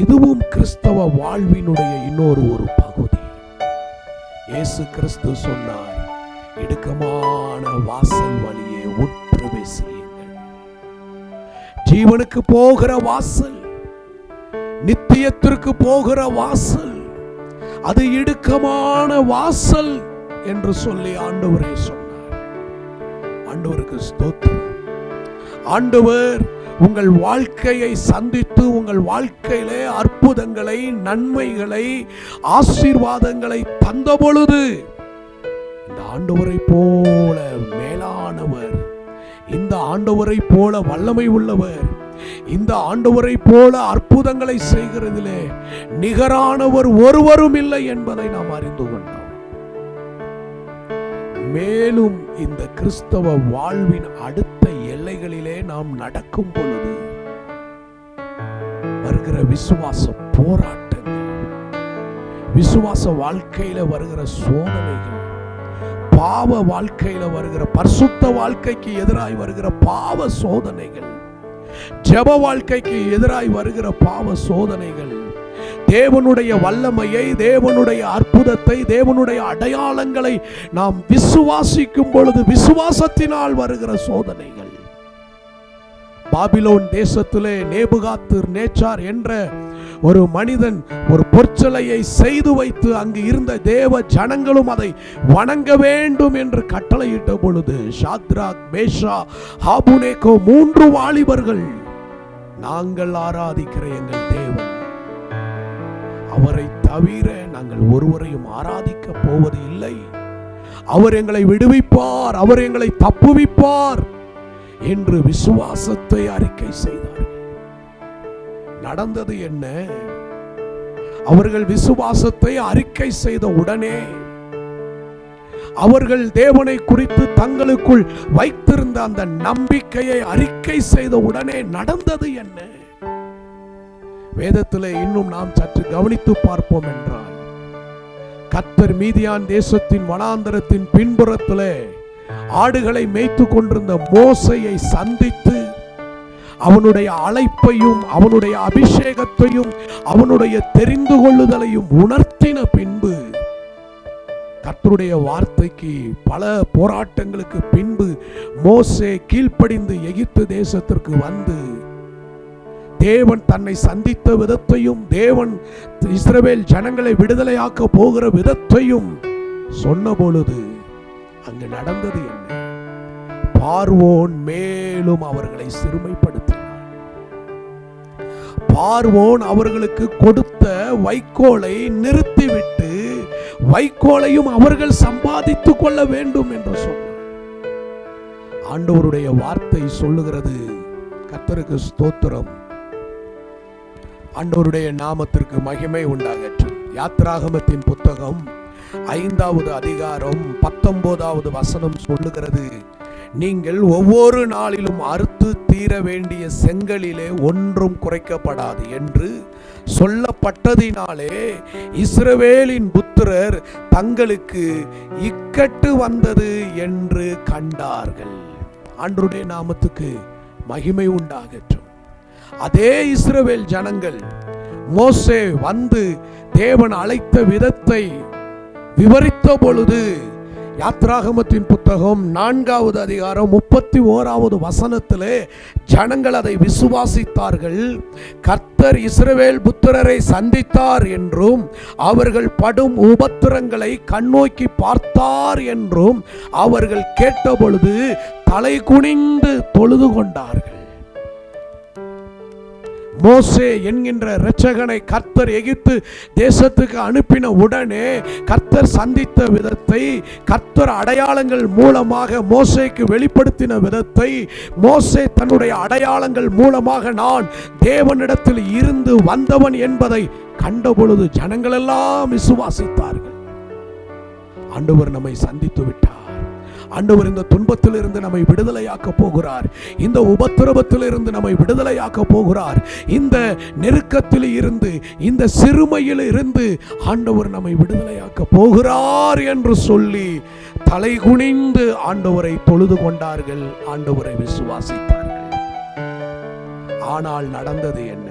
இதுவும் கிறிஸ்தவ வாழ்வினுடைய இன்னொரு ஒரு பகுதி. இயேசு கிறிஸ்து சொன்னார், இடுக்கமான வாசல் வழியே உட்பிரவேசியுங்கள். ஜீவனுக்கு போகிற வாசல், நித்தியத்திற்கு போகிற வாசல், அது இடுக்கமான வாசல் என்று சொல்லி ஆண்டவரே சொன்னார். ஆண்டவருக்கு ஸ்தோத்திரம். ஆண்டவர் உங்கள் வாழ்க்கையை சந்தித்து உங்கள் வாழ்க்கையிலே அற்புதங்களை, நன்மைகளை, ஆசீர்வாதங்களை தந்த பொழுது இந்த ஆண்டவரை போல மேலானவர், இந்த ஆண்டவரை போல வல்லமை உள்ளவர், இந்த ஆண்டவரை போல அற்புதங்களை செய்கிறதிலே நிகரானவர் ஒருவரும் இல்லை என்பதை நாம் அறிந்து கொண்டோம். மேலும் இந்த கிறிஸ்தவ வாழ்வின் அடுத்த எல்லைகளிலே நாம் நடக்கும் பொழுது வருகிற விசுவாச போராட்டங்கள், விசுவாச வாழ்க்கையில வருகிற சோதனைகள், பாவ வாழ்க்கையில வருகிற, பரிசுத்த வாழ்க்கைக்கு எதிராய் வருகிற பாவ சோதனைகள், ஜெப வாழ்க்கைக்கு எதிராய் வருகிற பாவ சோதனைகள், தேவனுடைய வல்லமையை, தேவனுடைய அற்புதத்தை, தேவனுடைய அடையாளங்களை நாம் விசுவாசிக்கும் பொழுது விசுவாசத்தினால் வருகிற சோதனைகள். பாபிலோன் தேசத்திலே நேபுகாத்து நேச்சார் என்ற ஒரு மனிதன் ஒரு பொற்சிலையை செய்து வைத்து அங்கு இருந்த தேவ ஜனங்களும் அதை வணங்க வேண்டும் என்று கட்டளையிட்ட பொழுது ஷாத்ராக், மேஷா, ஆபேத்நேகோ 3 வாலிபர்கள், நாங்கள் ஆராதிக்கிற எங்கள் தேவன், அவரை தவிர நாங்கள் ஒருவரையும் ஆராதிக்க போவது இல்லை, அவர் எங்களை விடுவிப்பார், அவர் எங்களை தப்புவிப்பார் என்று விசுவாசத்தை அறிக்கை செய்தார்கள். நடந்தது என்ன? அவர்கள் விசுவாசத்தை அறிக்கை செய்த உடனே அவர்கள் தேவனை குறித்து தங்களுக்குள் வைத்திருந்த அந்த நம்பிக்கையை அறிக்கை செய்த உடனே நடந்தது என்ன? வேதத்திலே இன்னும் நாம் சற்று கவனித்து பார்ப்போம் என்றால், கர்த்தர் மீதியான் தேசத்தின் வனாந்தரத்தின் பின்புறத்திலே ஆடுகளை மேய்த்து கொண்டிருந்த மோசேயை சந்தித்து அவனுடைய அழைப்பையும் அவனுடைய அபிஷேகத்தையும் அவனுடைய தெரிந்து கொள்ளுதலையும் உணர்த்தின பின்பு, கர்த்தருடைய வார்த்தைக்கு பல போராட்டங்களுக்கு பின்பு மோசே கீழ்ப்படிந்து எகிப்து தேசத்திற்கு வந்து தேவன் தன்னை சந்தித்த விதத்தையும் தேவன் இஸ்ரவேல் ஜனங்களை விடுதலையாக்க போகிற விதத்தையும் சொன்ன பொழுது அங்கு நடந்தது என்ன? பார்வோன் மேலும் அவர்களை சிறுமைப்படுத்தினார். பார்வோன் அவர்களுக்கு கொடுத்த வைக்கோலை நிறுத்திவிட்டு வைக்கோலையும் அவர்கள் சம்பாதித்துக் கொள்ள வேண்டும் என்று சொன்னார். ஆண்டவருடைய வார்த்தை சொல்லுகிறது, கர்த்தருக்கு ஸ்தோத்திரம், ஆண்டவருடைய நாமத்திற்கு மகிமை உண்டாகட்டும். யாத்ராகமத்தின் புத்தகம் 5வது அதிகாரம் 19வது வசனம் சொல்லுகிறது, நீங்கள் ஒவ்வொரு நாளிலும் அறுத்து தீர வேண்டிய செங்கலிலே ஒன்றும் குறைக்கப்படாது என்று சொல்லப்பட்டதினாலே இஸ்ரவேலின் புத்திரர் தங்களுக்கு இக்கட்டு வந்தது என்று கண்டார்கள். ஆண்டவருடைய நாமத்துக்கு மகிமை உண்டாகட்டும். அதே இஸ்ரவேல் ஜனங்கள் மோசே வந்து தேவன் அழைத்த விதத்தை விவரித்த பொழுது, யாத்ராகமத்தின் புத்தகம் 4வது அதிகாரம் 31வது வசனத்திலே ஜனங்கள் அதை விசுவாசித்தார்கள். கர்த்தர் இஸ்ரவேல் புத்திரரை சந்தித்தார் என்றும் அவர்கள் படும் உபத்திரங்களை கண்ணோக்கி பார்த்தார் என்றும் அவர்கள் கேட்டபொழுது தலை குனிந்து தொழுது கொண்டார்கள். மோசே என்கின்ற இரட்சகனை கர்த்தர் எகிப்து தேசத்துக்கு அனுப்பின உடனே கர்த்தர் சந்தித்த விதத்தை, கர்த்தர் அடையாளங்கள் மூலமாக மோசேக்கு வெளிப்படுத்தின விதத்தை, மோசே தன்னுடைய அடையாளங்கள் மூலமாக நான் தேவனிடத்தில் இருந்து வந்தவன் என்பதை கண்டபொழுது ஜனங்கள் எல்லாம் விசுவாசித்தார்கள். ஆண்டவர் நம்மை சந்தித்து விட்டார். ஆண்டவர் இந்த துன்பத்தில் இருந்து நம்மை விடுதலையாக்க போகிறார். இந்த உபத்திரவத்தில் இருந்து நம்மை விடுதலையாக்க போகிறார். இந்த நெருக்கத்தில் இருந்து, இந்த சிறுமையில் இருந்து ஆண்டவர் நம்மை விடுதலையாக்க போகிறார் என்று சொல்லி தலை குனிந்து ஆண்டவரை தொழுது கொண்டார்கள், ஆண்டவரை விசுவாசித்தார்கள். ஆனால் நடந்தது என்ன?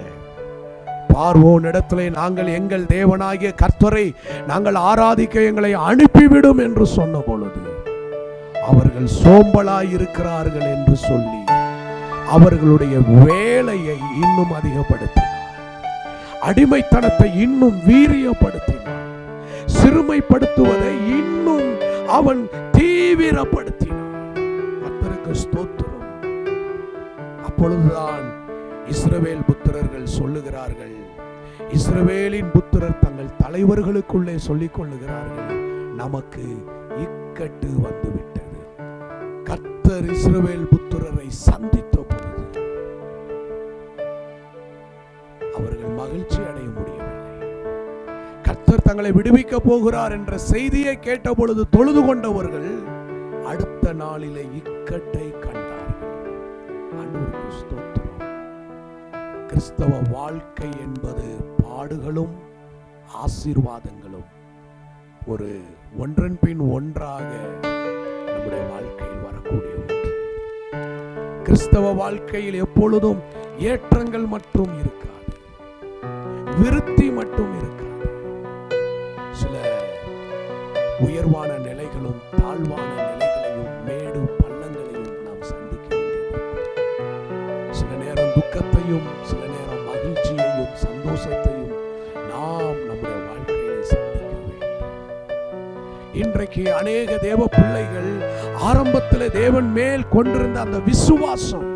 பார்வோன் இடத்திலே நாங்கள் எங்கள் தேவனாகிய கர்த்தரை நாங்கள் ஆராதிக்க எங்களை அனுப்பிவிடும் என்று சொன்ன பொழுது அவர்கள் சோம்பலாய் இருக்கிறார்கள் என்று சொல்லி அவர்களுடைய வேலையை இன்னும் அதிகப்படுத்தினார். அடிமைத்தனத்தை இன்னும் வீரியப்படுத்தினார். சிறுமைப்படுத்துவதை இன்னும் அவன் தீவிரப்படுத்தினான். கர்த்தருக்கு ஸ்தோத்திரம். அப்பொழுதுதான் இஸ்ரவேல் புத்திரர்கள் சொல்லுகிறார்கள், இஸ்ரவேலின் புத்திரர் தங்கள் தலைவர்களுக்குள்ளே சொல்லிக் கொள்ளுகிறார்கள், நமக்கு இக்கட்டு வந்துவிட்டது. கர்த்தர் இஸ்ரவேல் புத்திரரை சந்தித்த பொழுது அவர்கள் மகிழ்ச்சி அடைய முடியவில்லை. கர்த்தர் தங்களை விடுவிக்க போகிறார் என்ற செய்தியை கேட்ட பொழுது தொழுது கொண்டவர்கள் அடுத்த நாளிலே இக்கட்டை கண்டார்கள். ஆண்டவருக்கு ஸ்தோத்திரம். கிறிஸ்தவ வாழ்க்கை என்பது பாடுகளும் ஆசீர்வாதங்களும் ஒரு ஒன்றன் பின் ஒன்றாக நம்முடைய வாழ்க்கையில் வரக்கூடிய ஒன்று. கிறிஸ்தவ வாழ்க்கையில் எப்பொழுதும் ஏற்றங்கள் மட்டும் இருக்காது, விருத்தி மட்டும் இருக்காது. சில உயர்வான நிலைகளும் தாழ்வான நிலைகளையும் மேடு பள்ளங்களையும் நாம் சந்திக்க வேண்டியது. சில நேரம் துக்கத்தையும் சில நேரம் மகிழ்ச்சியையும் சந்தோஷத்தையும் நாம் நம்முடைய வாழ்க்கையிலே சந்திக்க வேண்டும். இன்றைக்கு அநேக தேவ பிள்ளைகள் ஆரம்பத்தில் தேவன் மேல் கொண்டிருந்த அந்த விசுவாசம்,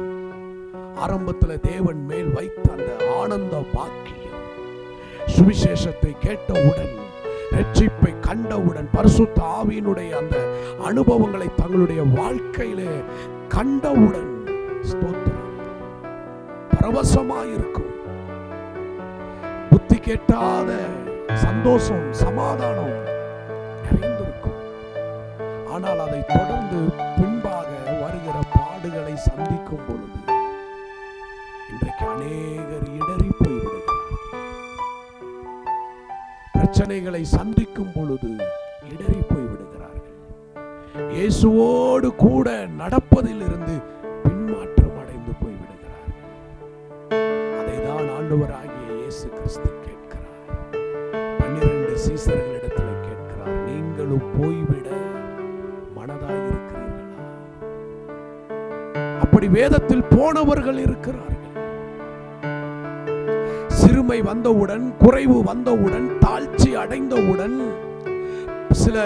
ஆரம்பத்தில் தேவன் மேல் வைத்த அந்த ஆனந்த வாக்கியம், சுவிசேஷத்தை கேட்டவுடன், ரட்சிப்பை கண்டவுடன், பரிசுத்த ஆவியினுடைய அந்த அனுபவங்களை தங்களுடைய வாழ்க்கையிலே கண்டவுடன் ஸ்தோத்திரம் பரவசமாயிருக்கும். புத்தி கேட்டாத சந்தோஷம், சமாதானம் நிறைந்திருக்கும். ஆனால் அதை தொடர்ந்து பின்பாக வருகிற பாடுகளை சந்திக்கும் பொழுது இன்றைக்கு அநேகர் இடறி போய்விடுகிறார். பிரச்சனைகளை சந்திக்கும் பொழுது இடறி போய்விடுகிறார்கள். இயேசுவோடு கூட நடப்பதில் இருந்து பின்மாற்றம் அடைந்து போய்விடுகிறார்கள். அதைதான் ஆண்டவராகிய இயேசு கிறிஸ்து கேட்கிறார். 12 சீசர்களிடத்தில் கேட்கிறார், நீங்களும் போய்விட மனதாய் இருக்கிறீர்களா? அப்படி வேதத்தில் போனவர்கள் இருக்கிறார்கள். சிறுமை வந்தவுடன், குறைவு வந்தவுடன், தாழ்ச்சி அடைந்தவுடன், சில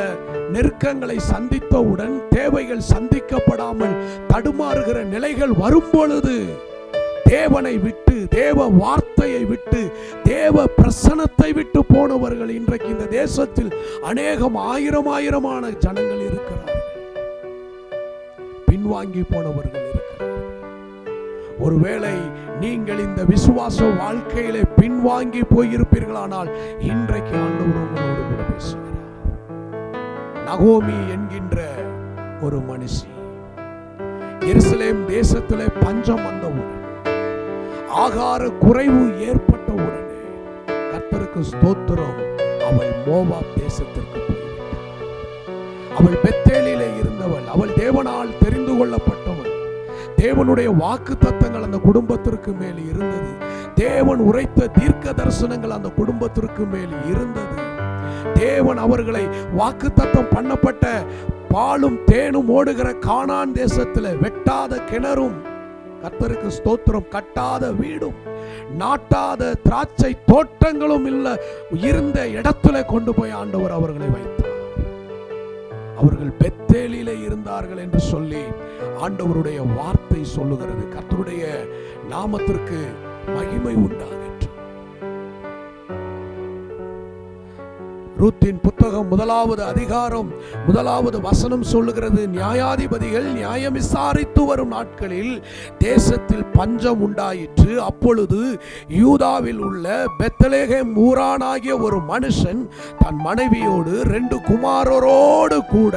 நெருக்கங்களை சந்தித்தவுடன், தேவைகள் சந்திக்கப்படாமல் தடுமாறுகிற நிலைகள் வரும் பொழுது தேவனை விட்டு, தேவ வார்த்தையை விட்டு, தேவ பிரசன்னத்தை விட்டு போனவர்கள் இன்றைக்கு இந்த தேசத்தில் அநேகம் ஆயிரமான ஜனங்கள் இருக்கிறார்கள். பின்வாங்கி போனவர்கள் இருக்கிறார்கள். ஒருவேளை நீங்கள் இந்த விசுவாச வாழ்க்கையிலே பின்வாங்கி போயிருப்பீர்களானால் இன்றைக்கு ஆண்டவர் உங்களோடு கூட பேசுகிறார். நகோமி என்கின்ற ஒரு மனுஷி எருசலேம் தேசத்திலே பஞ்சம் வந்தவுடன், ஆகார குறைவு ஏற்பட்ட உடனே, கர்த்தருக்கு ஸ்தோத்திரம், அவள் மோவாப் தேசத்திற்கு போய்விட்டாள். அவள் பெத்தேலிலே இருந்தவள். அவள் தேவனால் தெரிந்து கொள்ளப்பட்டவள். தேவனுடைய வாக்கு தத்தங்கள் அந்த குடும்பத்திற்கு மேல் இருந்தது. தேவன் உரைத்த தீர்க்க தரிசனங்கள் அந்த குடும்பத்திற்கு மேல் இருந்தது. தேவன் அவர்களை வாக்கு தத்தம் பண்ணப்பட்ட பாலும் தேனும் ஓடுகிற கானான் தேசத்தில் வெட்டாத கிணறும், கர்த்தருக்கு ஸ்தோத்திரம், கட்டாத வீடும், நாட்டாத திராட்சை தோட்டங்களும் இருந்த இடத்துல கொண்டு போய் ஆண்டவர் அவர்களை வைத்தார். அவர்கள் பெத்தேலிலே இருந்தார்கள் என்று சொல்லி ஆண்டவருடைய வார்த்தை சொல்லுகிறது. கர்த்தருடைய நாமத்திற்கு மகிமை உண்டாகட்டும். ரூத்தின் புத்தகம் 1வது அதிகாரம் 1வது வசனம் சொல்லுகிறது, நியாயாதிபதிகள் நியாயம் விசாரித்து வரும் நாட்களில் தேசத்தில் பஞ்சம் உண்டாயிற்று. அப்பொழுது யூதாவில் உள்ள பெத்லெகேம் ஊரானாகிய ஒரு மனுஷன் தன் மனைவியோடு 2 குமாரரோடு கூட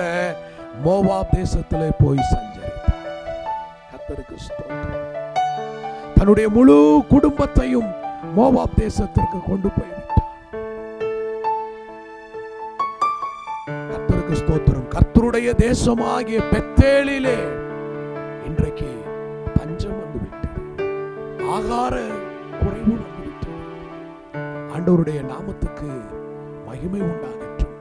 மோவாப் தேசத்திலே போய் சஞ்சரித்தார். கர்த்தருக்கு ஸ்தோத்திரம். தன்னுடைய முழு குடும்பத்தையும் மோவாப் தேசத்திற்கு கொண்டு போய் விட்டார். கர்த்தருக்கு ஸ்தோத்திரம். கர்த்தருடைய தேசமாகிய பெத்தேலிலே இன்றைக்கு பஞ்சம் வந்துவிட்டது. ஆகார குறைவு வந்துவிட்டது. ஆண்டவருடைய நாமத்துக்கு மகிமை உண்டாகட்டும்.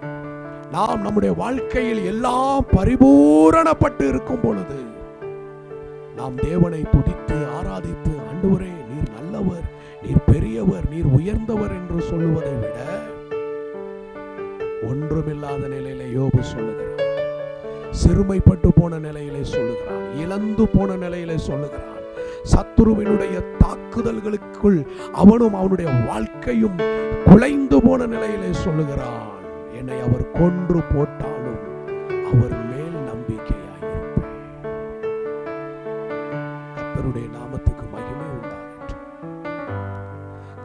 நாம் நம்முடைய வாழ்க்கையில் எல்லாம் பரிபூரணப்பட்டு இருக்கும் பொழுது நாம் தேவனை துதித்து ஆராதித்து, ஆண்டவரே நீர் நல்லவர், நீர் பெரியவர், நீர் உயர்ந்தவர் என்று சொல்லுவதை விட, ஒன்றுமில்லாத நிலையிலே யோபு சொல்லுகிறான், சிறுமைப்பட்டு போன நிலையிலே சொல்லுகிறான், இழந்து போன நிலையிலே சொல்லுகிறான், சத்துருவினுடைய தாக்குதல்களுக்குள் அவனும் அவனுடைய வாழ்க்கையும் குலைந்து போன நிலையிலே சொல்லுகிறான், என்னை அவர் கொன்று போட்டாலும் அவர் மேல் நம்பிக்கையாயிருப்பேன். கர்த்தருடைய நாமத்துக்கு மகிமை உண்டாகட்டும்.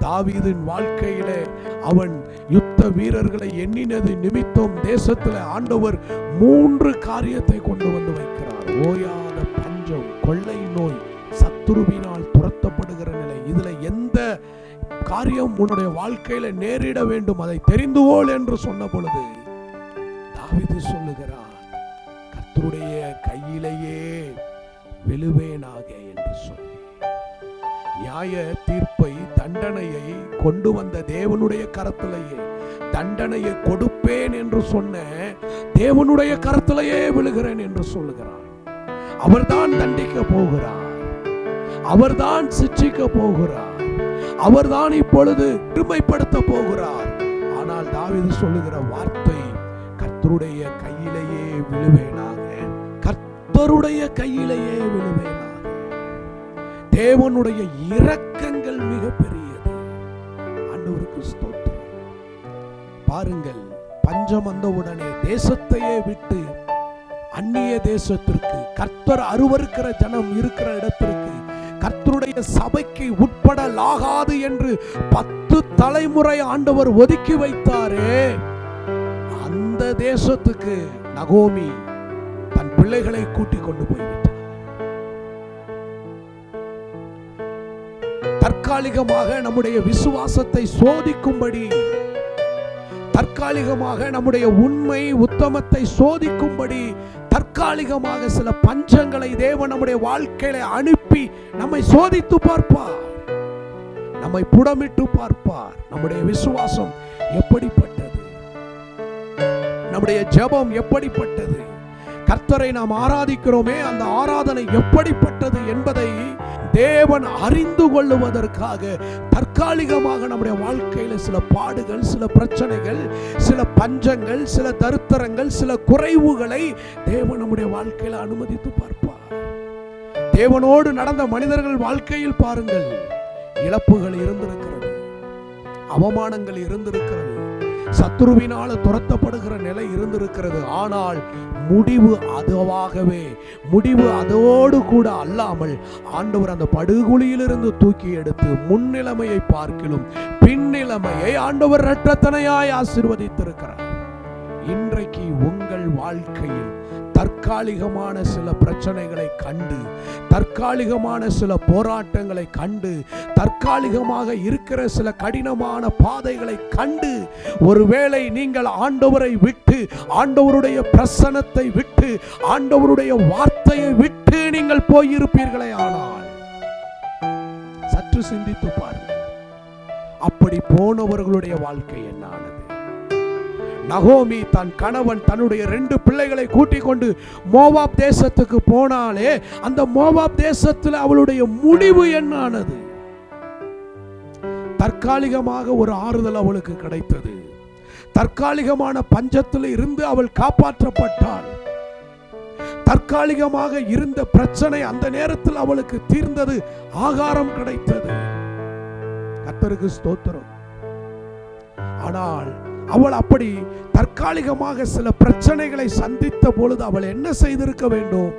தாவீதின் வாழ்க்கையிலே அவன் யுத்த வீரர்களை எண்ணினது நிமித்தம் தேசத்தில் ஆண்டவர் 3 காரியத்தை கொண்டு வந்து வைக்கிறார். ஓயாத பஞ்சம், கொள்ளை நோய், சத்துருவினால் துரத்தப்படுகிற நிலை. இதுல எந்த காரியம் உன்னுடைய வாழ்க்கையில நேரிட வேண்டும் அதை தெரிந்து கொள் என்று சொன்ன பொழுது தாவீது சொல்லுகிறான், கர்த்தருடைய கையிலேயே விழுவேனாக என்று சொல்லி நியாய தீர்ப்பை, தண்டனையை கொண்டு வந்த தேவனுடைய கரத்திலேயே, தண்டனையை கொடுப்பேன் என்று சொன்ன தேவனுடைய கரத்திலேயே விழுகிறேன் என்று சொல்லுகிறான். அவர்தான் தண்டிக்க போகிறார், அவர்தான் சிட்சிக்க போகிறார், அவர்தான் இப்பொழுது பெருமைப்படுத்த போகிறார். ஆனால் தாவீது சொல்லுகிற வார்த்தை, கர்த்தருடைய கையிலேயே விழுவேனாக, கர்த்தருடைய கையிலேயே விழுவேனாக. தேவனுடைய இரக்கங்கள் மிக பெரியது. ஆண்டவருக்கு ஸ்தோத்திரம். பாருங்கள், பஞ்சம் வந்த உடனே தேசத்தையே விட்டு அந்நிய தேசத்திற்கு, கர்த்தர் அருவருக்கிற ஜனம் இருக்கிற இடத்திற்கு, கர்த்தருடைய சபைக்கு உட்படலாகாது என்று 10 தலைமுறை ஆண்டவர் ஒதுக்கி வைத்தாரே, அந்த தேசத்துக்கு நகோமி பிள்ளைகளை கூட்டிக் கொண்டு போய்விட்டார். தற்காலிகமாக நம்முடைய விசுவாசத்தை சோதிக்கும்படி, தற்காலிகமாக நம்முடைய உண்மை உத்தமத்தை சோதிக்கும்படி தற்காலிகமாக சில பஞ்சங்களை தேவன் நம்முடைய வாழ்க்கையில அனுப்பி நம்மை சோதித்து பார்ப்பார், நம்மை புடமிட்டு பார்ப்பார். நம்முடைய விசுவாசம் எப்படிப்பட்டது, நம்முடைய ஜெபம் எப்படிப்பட்டது, கர்த்தரை நாம் ஆராதிக்கிறோமே அந்த ஆராதனை எப்படிப்பட்டது என்பதை தேவன் அறிந்து கொள்ளுவதற்காக தற்காலிகமாக நம்முடைய வாழ்க்கையில சில பாடுகள், சில பிரச்சனைகள், சில பஞ்சங்கள், சில தரித்திரங்கள், சில குறைவுகளை தேவன் நம்முடைய வாழ்க்கையில அனுமதித்து பார்ப்பார். தேவனோடு நடந்த மனிதர்கள் வாழ்க்கையில் பாருங்கள், இழப்புகள் இருந்திருக்கிறது, அவமானங்கள் இருந்திருக்கிறது, சத்துருவினால துரத்தப்படுகிற நிலை இருந்திருக்கிறது. ஆனால் முடிவு அதுவாகவே, முடிவு அதோடு கூட அல்லாமல் ஆண்டவர் அந்த படுகுழியிலிருந்து தூக்கி எடுத்து முன்னிலைமையை பார்க்கிலும் பின்னிலைமையை ஆண்டவர் இரட்டத்தனையாய் ஆசீர்வதித்திருக்கிறார். இன்றைக்கு உங்கள் வாழ்க்கையில் தற்காலிகமான சில பிரச்சனைகளை கண்டு, தற்காலிகமான சில போராட்டங்களை கண்டு, தற்காலிகமாக இருக்கிற சில கடினமான பாதைகளை கண்டு, ஒருவேளை நீங்கள் ஆண்டவரை விட்டு, ஆண்டவருடைய பிரசன்னத்தை விட்டு, ஆண்டவருடைய வார்த்தையை விட்டு நீங்கள் போயிருப்பீர்களே ஆனால் சற்று சிந்தித்து பாருங்கள், அப்படி போனவர்களுடைய வாழ்க்கை என்ன ஆனது? நகோமி தன் கணவன் தன்னுடைய 2 பிள்ளைகளை கூட்டிக் கொண்டு மோவாப் தேசத்துக்கு போனாலே அந்த மோவாப் தேசத்தில் அவளுடைய முடிவு என்ன ஆனது? தற்காலிகமாக ஒரு ஆறுதல் அவளுக்கு கிடைத்தது, தற்காலிகமான பஞ்சத்தில் இருந்து அவள் காப்பாற்றப்பட்டாள், தற்காலிகமாக இருந்த பிரச்சனை அந்த நேரத்தில் அவளுக்கு தீர்ந்தது, ஆகாரம் கிடைத்தது. கர்த்தருக்கு ஸ்தோத்திரம். ஆனால் அவள் அப்படி தற்காலிகமாக சில பிரச்சனைகளை சந்தித்த பொழுது அவள் என்ன செய்திருக்க வேண்டும்?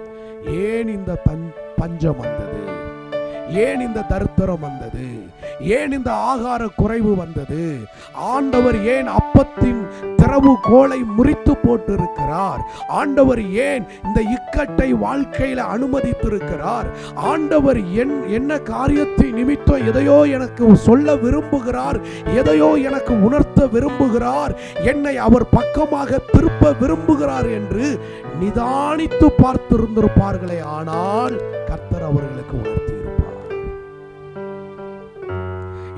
ஏன் இந்த பஞ்சம் வந்தது? ஏன் இந்த தரித்திரம் வந்தது? ஏன் இந்த ஆகார குறைவு வந்தது? ஆண்டவர் ஏன் அப்பத்தின் திறவுகோலை முறித்து போட்டு இருக்கிறார்? ஆண்டவர் ஏன் இந்த இக்கட்டை வாழ்க்கையில அனுமதித்திருக்கிறார்? ஆண்டவர் என்ன காரியத்தை நிமித்தம் எதையோ எனக்கு சொல்ல விரும்புகிறார், எதையோ எனக்கு உணர்த்த விரும்புகிறார், என்னை அவர் பக்கமாக திருப்ப விரும்புகிறார் என்று நிதானித்து பார்த்திருந்திருப்பார்களே ஆனால் கர்த்தர் அவர்களுக்கு உணர்த்தி இருப்பார்.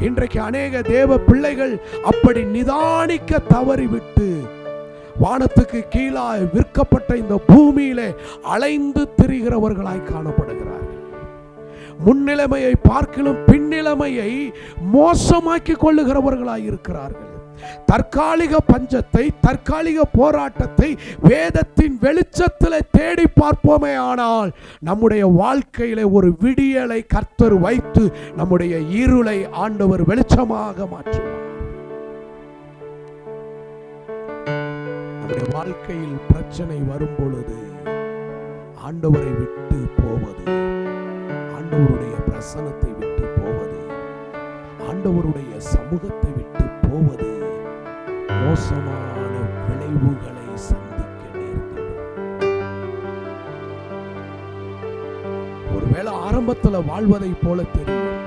இன்றைக்கு அநேக தேவ பிள்ளைகள் அப்படி நிதானிக்க தவறிவிட்டு வானத்துக்கு கீழாய் விற்கப்பட்ட இந்த பூமியிலே அலைந்து திரிகிறவர்களாய் காணப்படுகிறார்கள். முன்னிலைமையை பார்க்கிலும் பின்னிலைமையை மோசமாக்கி கொள்ளுகிறவர்களாய் இருக்கிறார்கள். தற்காலிக பஞ்சத்தை, தற்காலிக போராட்டத்தை வேதத்தின் வெளிச்சத்தில் தேடி பார்ப்போமே ஆனால் நம்முடைய வாழ்க்கையில ஒரு விடியலை கர்த்தர் வைத்து நம்முடைய இருளை ஆண்டவர் வெளிச்சமாக மாற்றுவார். நம்முடைய வாழ்க்கையில் பிரச்சனை வரும் பொழுது ஆண்டவரை விட்டு போவது, ஆண்டவருடைய பிரசன்னத்தை விட்டு போவது, ஆண்டவருடைய சமூகத்தை விட்டு போவது மோசமான விளைவுகளை சந்திக்க நேர்ந்தது. ஒருவேளை ஆரம்பத்தில் வாழ்வதை போல தெரியும்,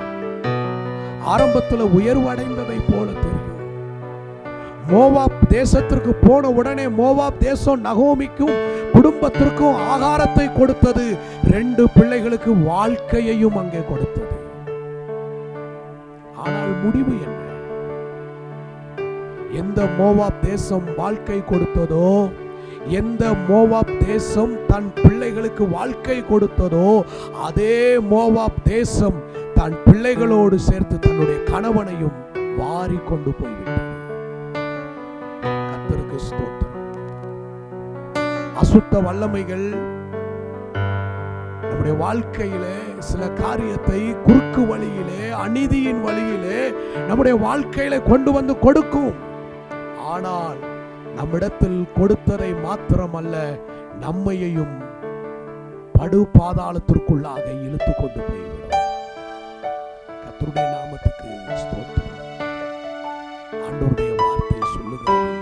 ஆரம்பத்தில் உயர்வடைந்ததை போல தெரியும். மோவாப் தேசத்திற்கு போன உடனே மோவாப் தேசம் நகோமிக்கும் குடும்பத்திற்கும் ஆகாரத்தை கொடுத்தது, 2 பிள்ளைகளுக்கு வாழ்க்கையையும் அங்கே கொடுத்தது. ஆனால் முடிவு என்ன? எந்த மோவாப் தேசம் வாழ்க்கை கொடுத்ததோ, எந்த மோவாப் தேசம் தன் பிள்ளைகளுக்கு வாழ்க்கை கொடுத்ததோ அதே மோவாப் தேசம் தன் பிள்ளைகளோடு சேர்த்து தன்னுடைய கணவனையும் வாரி கொண்டு போய்விட்டது. கர்த்தருக்கு ஸ்தோத்திரம். அசுத்த வல்லமைகள் நம்முடைய வாழ்க்கையிலே சில காரியத்தை குறுக்கு வழியிலே, அநீதியின் வழியிலே நம்முடைய வாழ்க்கையில கொண்டு வந்து கொடுக்கும். ஆனால் நம்மிடத்தில் கொடுத்ததை மாத்திரமல்ல, நம்மையையும் படு பாதாளத்திற்குள்ளாக இழுத்து கொண்டு போய்விடும். கர்த்தருடைய நாமத்துக்கு ஸ்தோத்திரம். ஆண்டவருடைய வார்த்தை சொல்லுகிறது,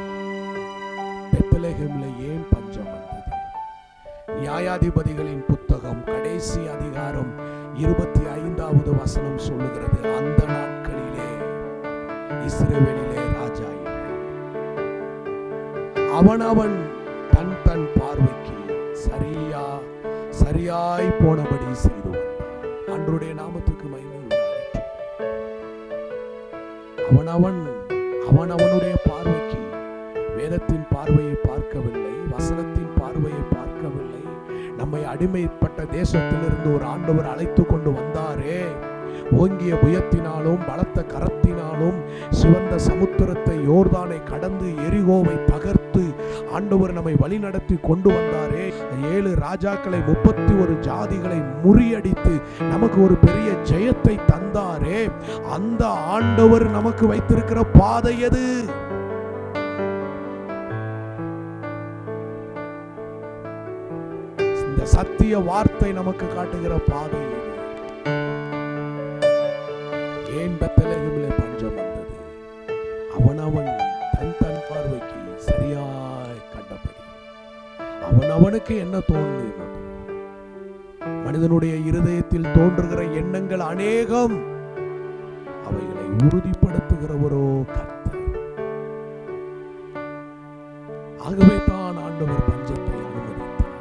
பெத்லகேமில் ஏன் பஞ்சம் வந்தது? நீ நியாயாதிபதிகளின் புத்தகம் கடைசி அதிகாரம் 25வது வசனம் சொல்லுகிறது, அந்த நாட்களிலே இஸ்ரவேலிலே ராஜா இல்லை. அவனவன் தன் தன் பார்வைக்கு சரியாய் போனபடி செய்து வந்தான். ஆண்டவருடைய நாமத்துக்கு மகிமை உண்டாகட்டும். அவனவனுடைய பார்வைக்கு, வேதத்தின் பார்வையை பார்க்கவில்லை, வசனத்தின் பார்வையை பார்க்கவில்லை. நம்மை அடிமைப்பட்ட தேசத்திலிருந்து ஒரு ஆண்டவர் அழைத்து கொண்டு வந்தாரே, ஓங்கிய புயத்தினாலும் பலத்த கரத்தினாலும் சிவந்த சமுத்திரத்தை, யோர்தானை கடந்து எரிகோவை தகர்த்து ஆண்டவர் நம்மை வழி நடத்தி கொண்டு வந்தாரே. 7 ராஜாக்களை 31 ஜாதிகளை முறியடித்து நமக்கு ஒரு பெரிய ஜெயத்தை தந்தாரே. அந்த ஆண்டவர் நமக்கு வைத்திருக்கிற பாதை எது? இந்த சத்திய வார்த்தை நமக்கு காட்டுகிற பாதை எது? ஏன் பெத்லகேமிலே பஞ்சம் வந்தது? அவனவன் தன் தன் பார்வைக்கு சரியாய் கண்டபடி. அவனவனுக்கு என்ன தோன்றினது? மனிதனுடைய இருதயத்தில் தோன்றுகிற எண்ணங்கள் அநேகம், அவைகளை உறுதிப்படுத்துகிறவரோ கர்த்தர். ஆகவே தான் ஆண்டவர் பஞ்சத்தை அனுமதித்தார்.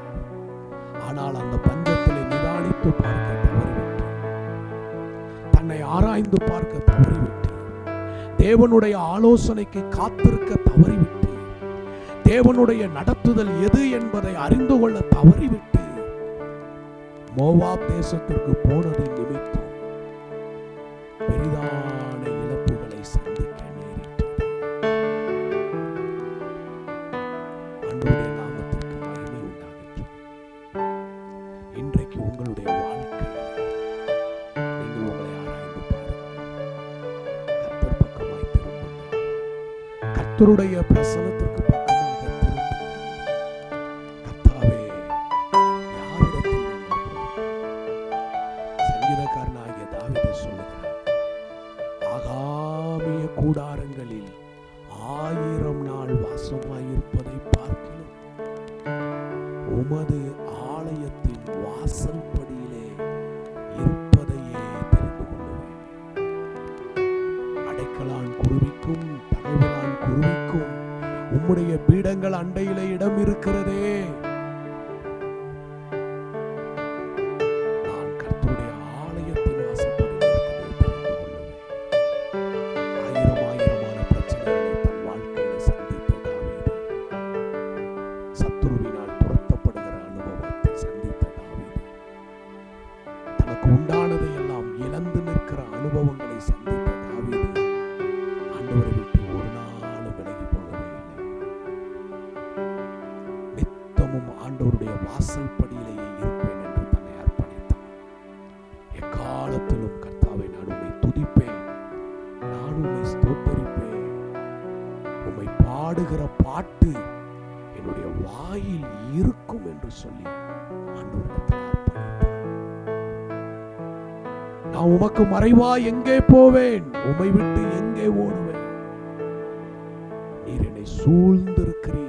ஆனால் அந்த பஞ்சத்திலே நிதானித்து பார்க்க தவறிவிட்டு, தன்னை ஆராய்ந்து பார்க்க தவறிவிட்டு, தேவனுடைய ஆலோசனைக்கு காத்திருக்க தவறிவிட்டு, தேவனுடைய நடத்துதல் எது என்பதை அறிந்து கொள்ள தவறிவிட்டு மோவாப் தேசத்திற்கு போனது நிமித்தம் பெரிதான இழப்புகளை சந்திக்க நேரிட்டது. ஆண்டவருடைய நாமத்திற்கு மகிமை உண்டாகட்டும். இன்றைக்கு உங்களுடைய வாழ்க்கையில் நீங்கள் உங்களை ஆராய்ந்து பாருங்கள். கர்த்தர் பக்கமாய் திரும்புங்கள். கர்த்தருடைய பிரசன்னத்திற்கு பக்கமாக திரும்புங்கள். கர்த்தாவே, யாரிடத்தில் நாங்கள் போவோம்? சங்கீதக்காரனாகிய தாவீது சொல்லுகிறார், ஆகாமிய கூடாரங்களில் 1000 நாள் வாசமாயிருப்பதை பார்க்கிலும் உமது ஆலயத்தின் வாசல் படியிலே இருப்பதையே தெரிந்து கொள்ளுவேன். அடைக்கலான் குருவிக்கும் தகவலான் குருவிக்கும் உம்முடைய பீடங்கள் அண்டையிலே இடம் இருக்கிறதே. நான் கர்த்தருடைய ஆலயத்தின் வாசற்படியிலே இருக்கிறதை தெரிந்து கொள்ளுவேன். ஆயிரமான பிரச்சனைகளை தன் வாழ்க்கையில சந்தித்த தாவீது, சத்துருவினால் துரத்தப்படுகிற அனுபவத்தை சந்தித்த தாவீது, தனக்கு உண்டானதை எல்லாம் இழந்து நிற்கிற அனுபவங்களை சந்தித்த தாவீது ஆண்டவரை விட்டு ஒரு நாள் விலகி போகவே இல்லை. நித்தமும் ஆண்டவருடைய வாசல் படியிலேயே இருப்பேன் என்று தன்னை அர்ப்பணித்தார். எக்காலத்திலும் கர்த்தாவை நான் உம்மை துதிப்பேன், நான் உம்மை ஸ்தோத்தரிப்பேன், உம்மை பாடுகிற பாட்டு என்னுடைய வாயில் இருக்கும் என்று சொல்லி ஆண்டவரிடத்தில் அர்ப்பணித்தார். நான் உமக்கு மறைவா எங்கே போவேன்? உம்மை விட்டு எங்கே ஓடுவேன்? நீர் என்னை சூழ்ந்திருக்கிறீர்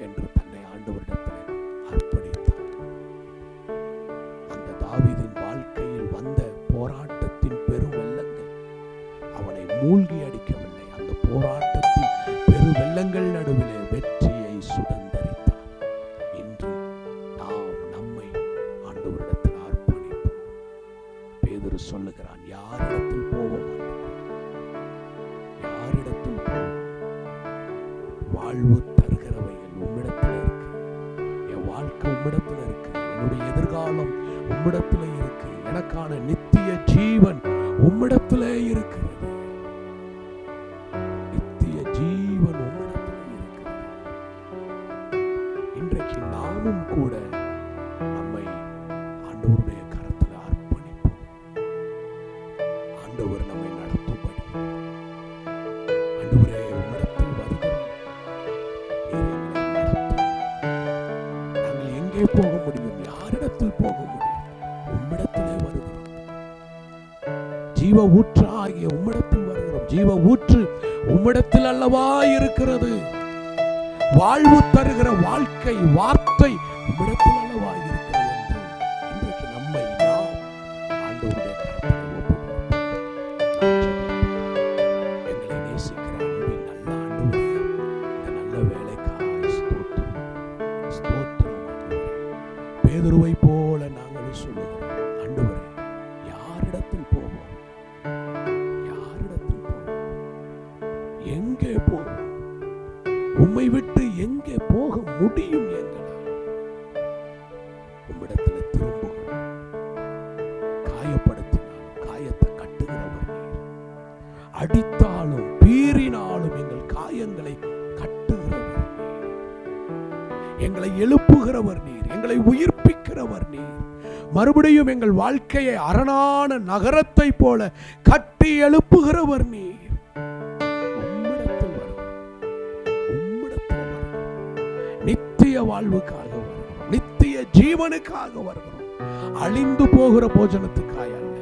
என்று தன்னை ஆண்டவரிடத்தில் அர்ப்பணித்தார். அந்த தாவீதின் வாழ்க்கையில் வந்த போராட்டத்தின் பெருவெள்ளங்கள் அவனை மூழ்கி அடிக்கவில்லை. அந்த போராட்டத்தின் பெருவெள்ளங்கள் நடுவிலே வெற்றியை சுதந்தரித்தார். இன்று நாம் நம்மை ஆண்டவரிடத்தில் அர்ப்பணிப்போம். பேதுரு சொல்லுகிறான், யாரிடத்தில் போவோம்? யாரிடத்தில் போவோம்? வாழ்வு தருகிறவைகள் உம்மிடத்தில் இருக்கு. என் வாழ்க்கை உம்மிடத்தில் இருக்கு. என்னுடைய எதிர்காலம் உம்மிடத்திலே இருக்கு. எனக்கான நித்திய ஜீவன் உம்மிடத்திலே இருக்கிறது. நித்திய ஜீவன் உம்மிடத்திலே இருக்கிறது. இன்றைக்கு நாமும் கூட நம்மை ஆண்டவருடைய கரத்தில் அர்ப்பணிப்போம். ஆண்டவர் நம்மை நடத்தும்படி, ஆண்டவரே உம்மிடத்தில் வருகிறோம், நீர் எங்களை நடத்தும். நாங்கள் எங்கே போக முடியும்? யாரிடத்தில் போக முடியும்? உம்மிடத்திலே வருகிறோம். ஜீவ ஊற்று ஆகிய உம்மிடத்தில் வருகிறோம். ஜீவ ஊற்று உம்மிடத்தில் அல்லவா இருக்கிறது. வாழ்வு தருகிற வாழ்க்கை வார்த்தை உம்மிடத்தில் அல்லவா உம்மை விட்டு எங்கே போக முடியும் எங்களால்? உம்மிடத்தில் திரும்புகிறோம். காயப்படுத்தினாலும் காயத்தை கட்டுகிறவர் நீர், அடித்தாலும் பீறினாலும் எங்கள் காயங்களை கட்டுகிறவர் நீர், எங்களை எழுப்புகிறவர் நீர், எங்களை உயிர்ப்பிக்கிறவர் நீர். மறுபடியும் எங்கள் வாழ்க்கையை அரணான நகரத்தை போல கட்டி எழுப்புகிறவர் நீர். உம்மிடத்தில் வருகிறோம், உம்மிடத்தில் வருகிறோம். நித்திய வாழ்வுக்காக வருகிறோம், நித்திய ஜீவனுக்காக வருகிறோம். அழிந்து போகிற போஜனத்துக்காக அல்ல,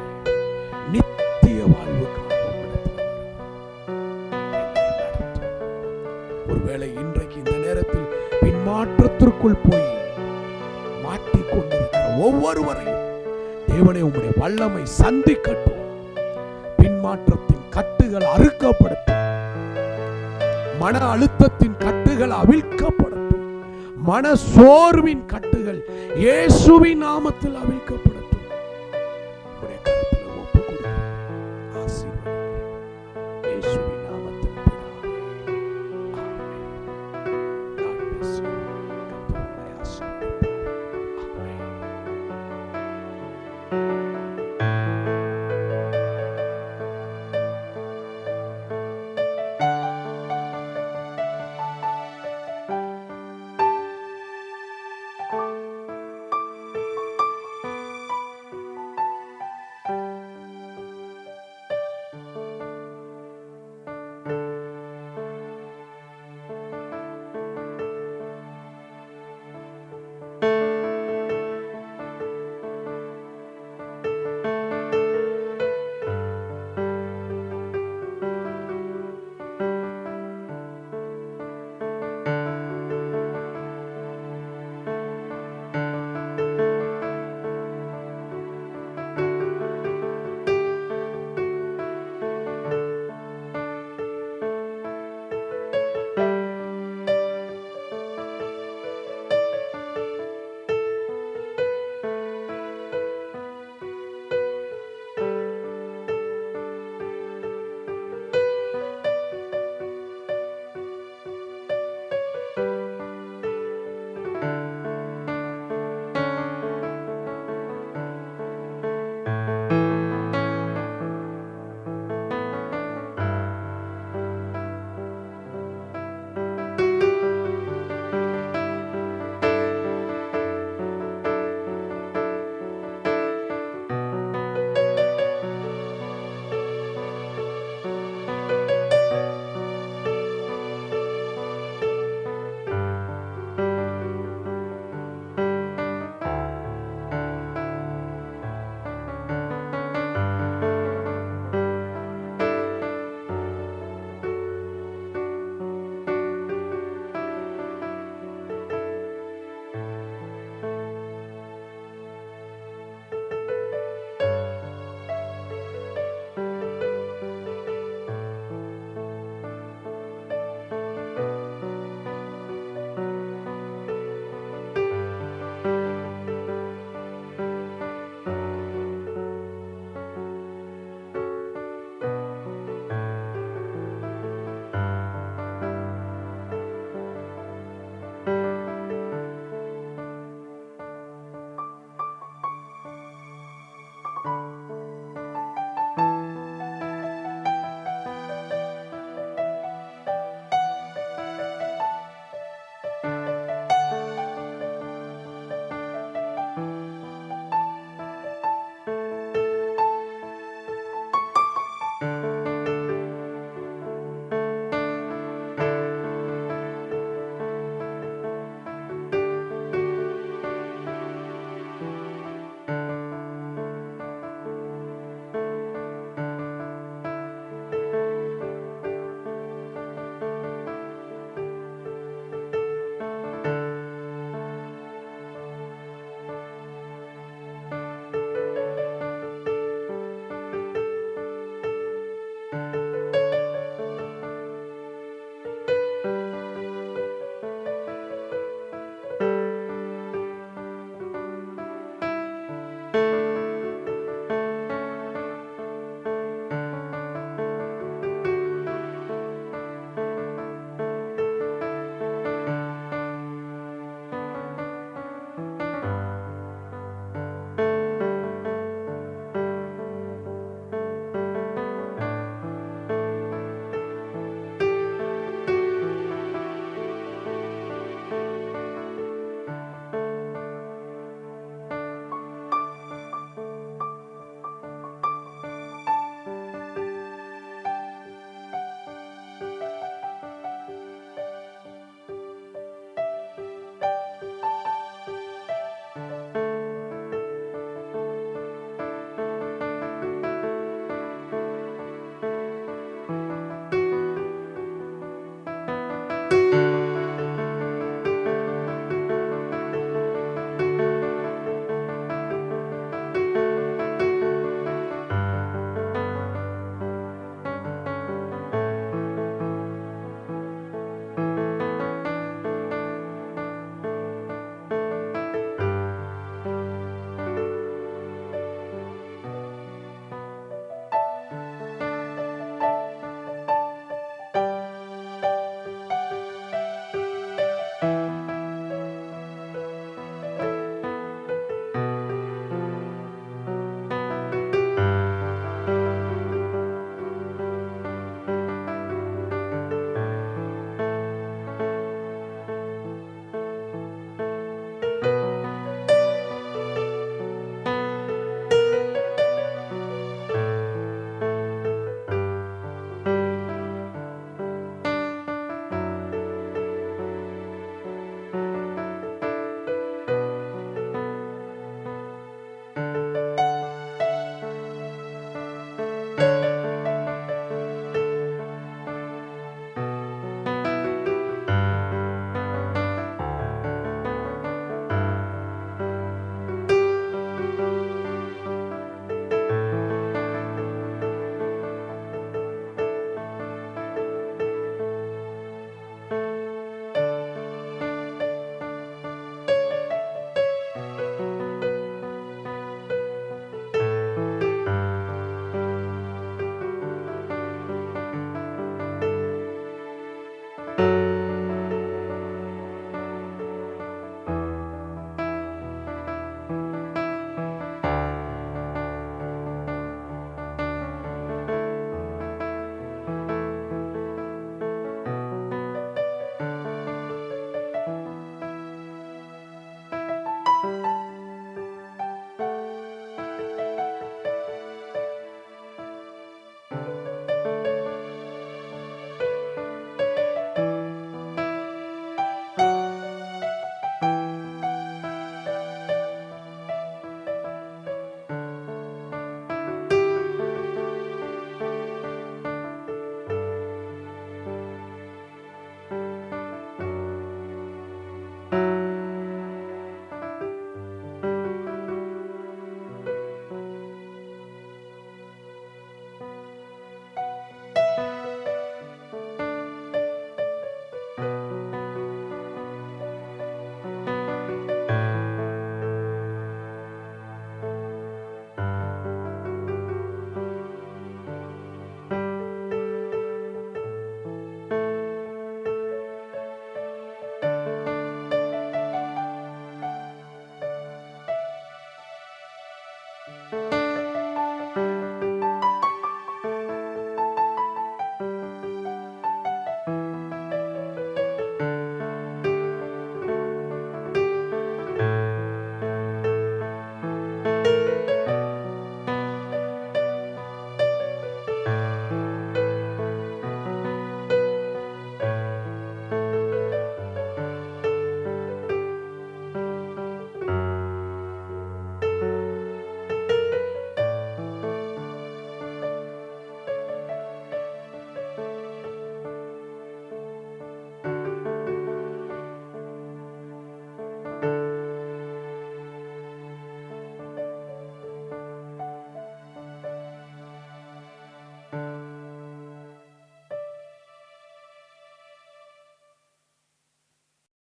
நித்திய வாழ்வுக்காக உம்மிடத்தில் வருகிறோம். ஒருவேளை இன்றைக்கு இந்த நேரத்தில் பின்மாற்றத்திற்குள் போய் மாட்டிக்கொண்டிருக்கிற ஒவ்வொருவரையும் தேவனே உம்முடைய வல்லமை சந்திக்கட்டும். பின்மாற்றத்தின் கட்டுகள் அறுக்கப்படட்டும், மன அழுத்தத்தின் கட்டுகள் அவிழ்க்கப்படட்டும், மன சோர்வின் கட்டுகள் இயேசுவின் நாமத்தில் அவிழ்க்கப்படட்டும். உம்முடைய கரத்தில் ஒப்புக் கொடுக்கிறேன், ஆசீர்வதிக்கிறேன் இயேசுவின்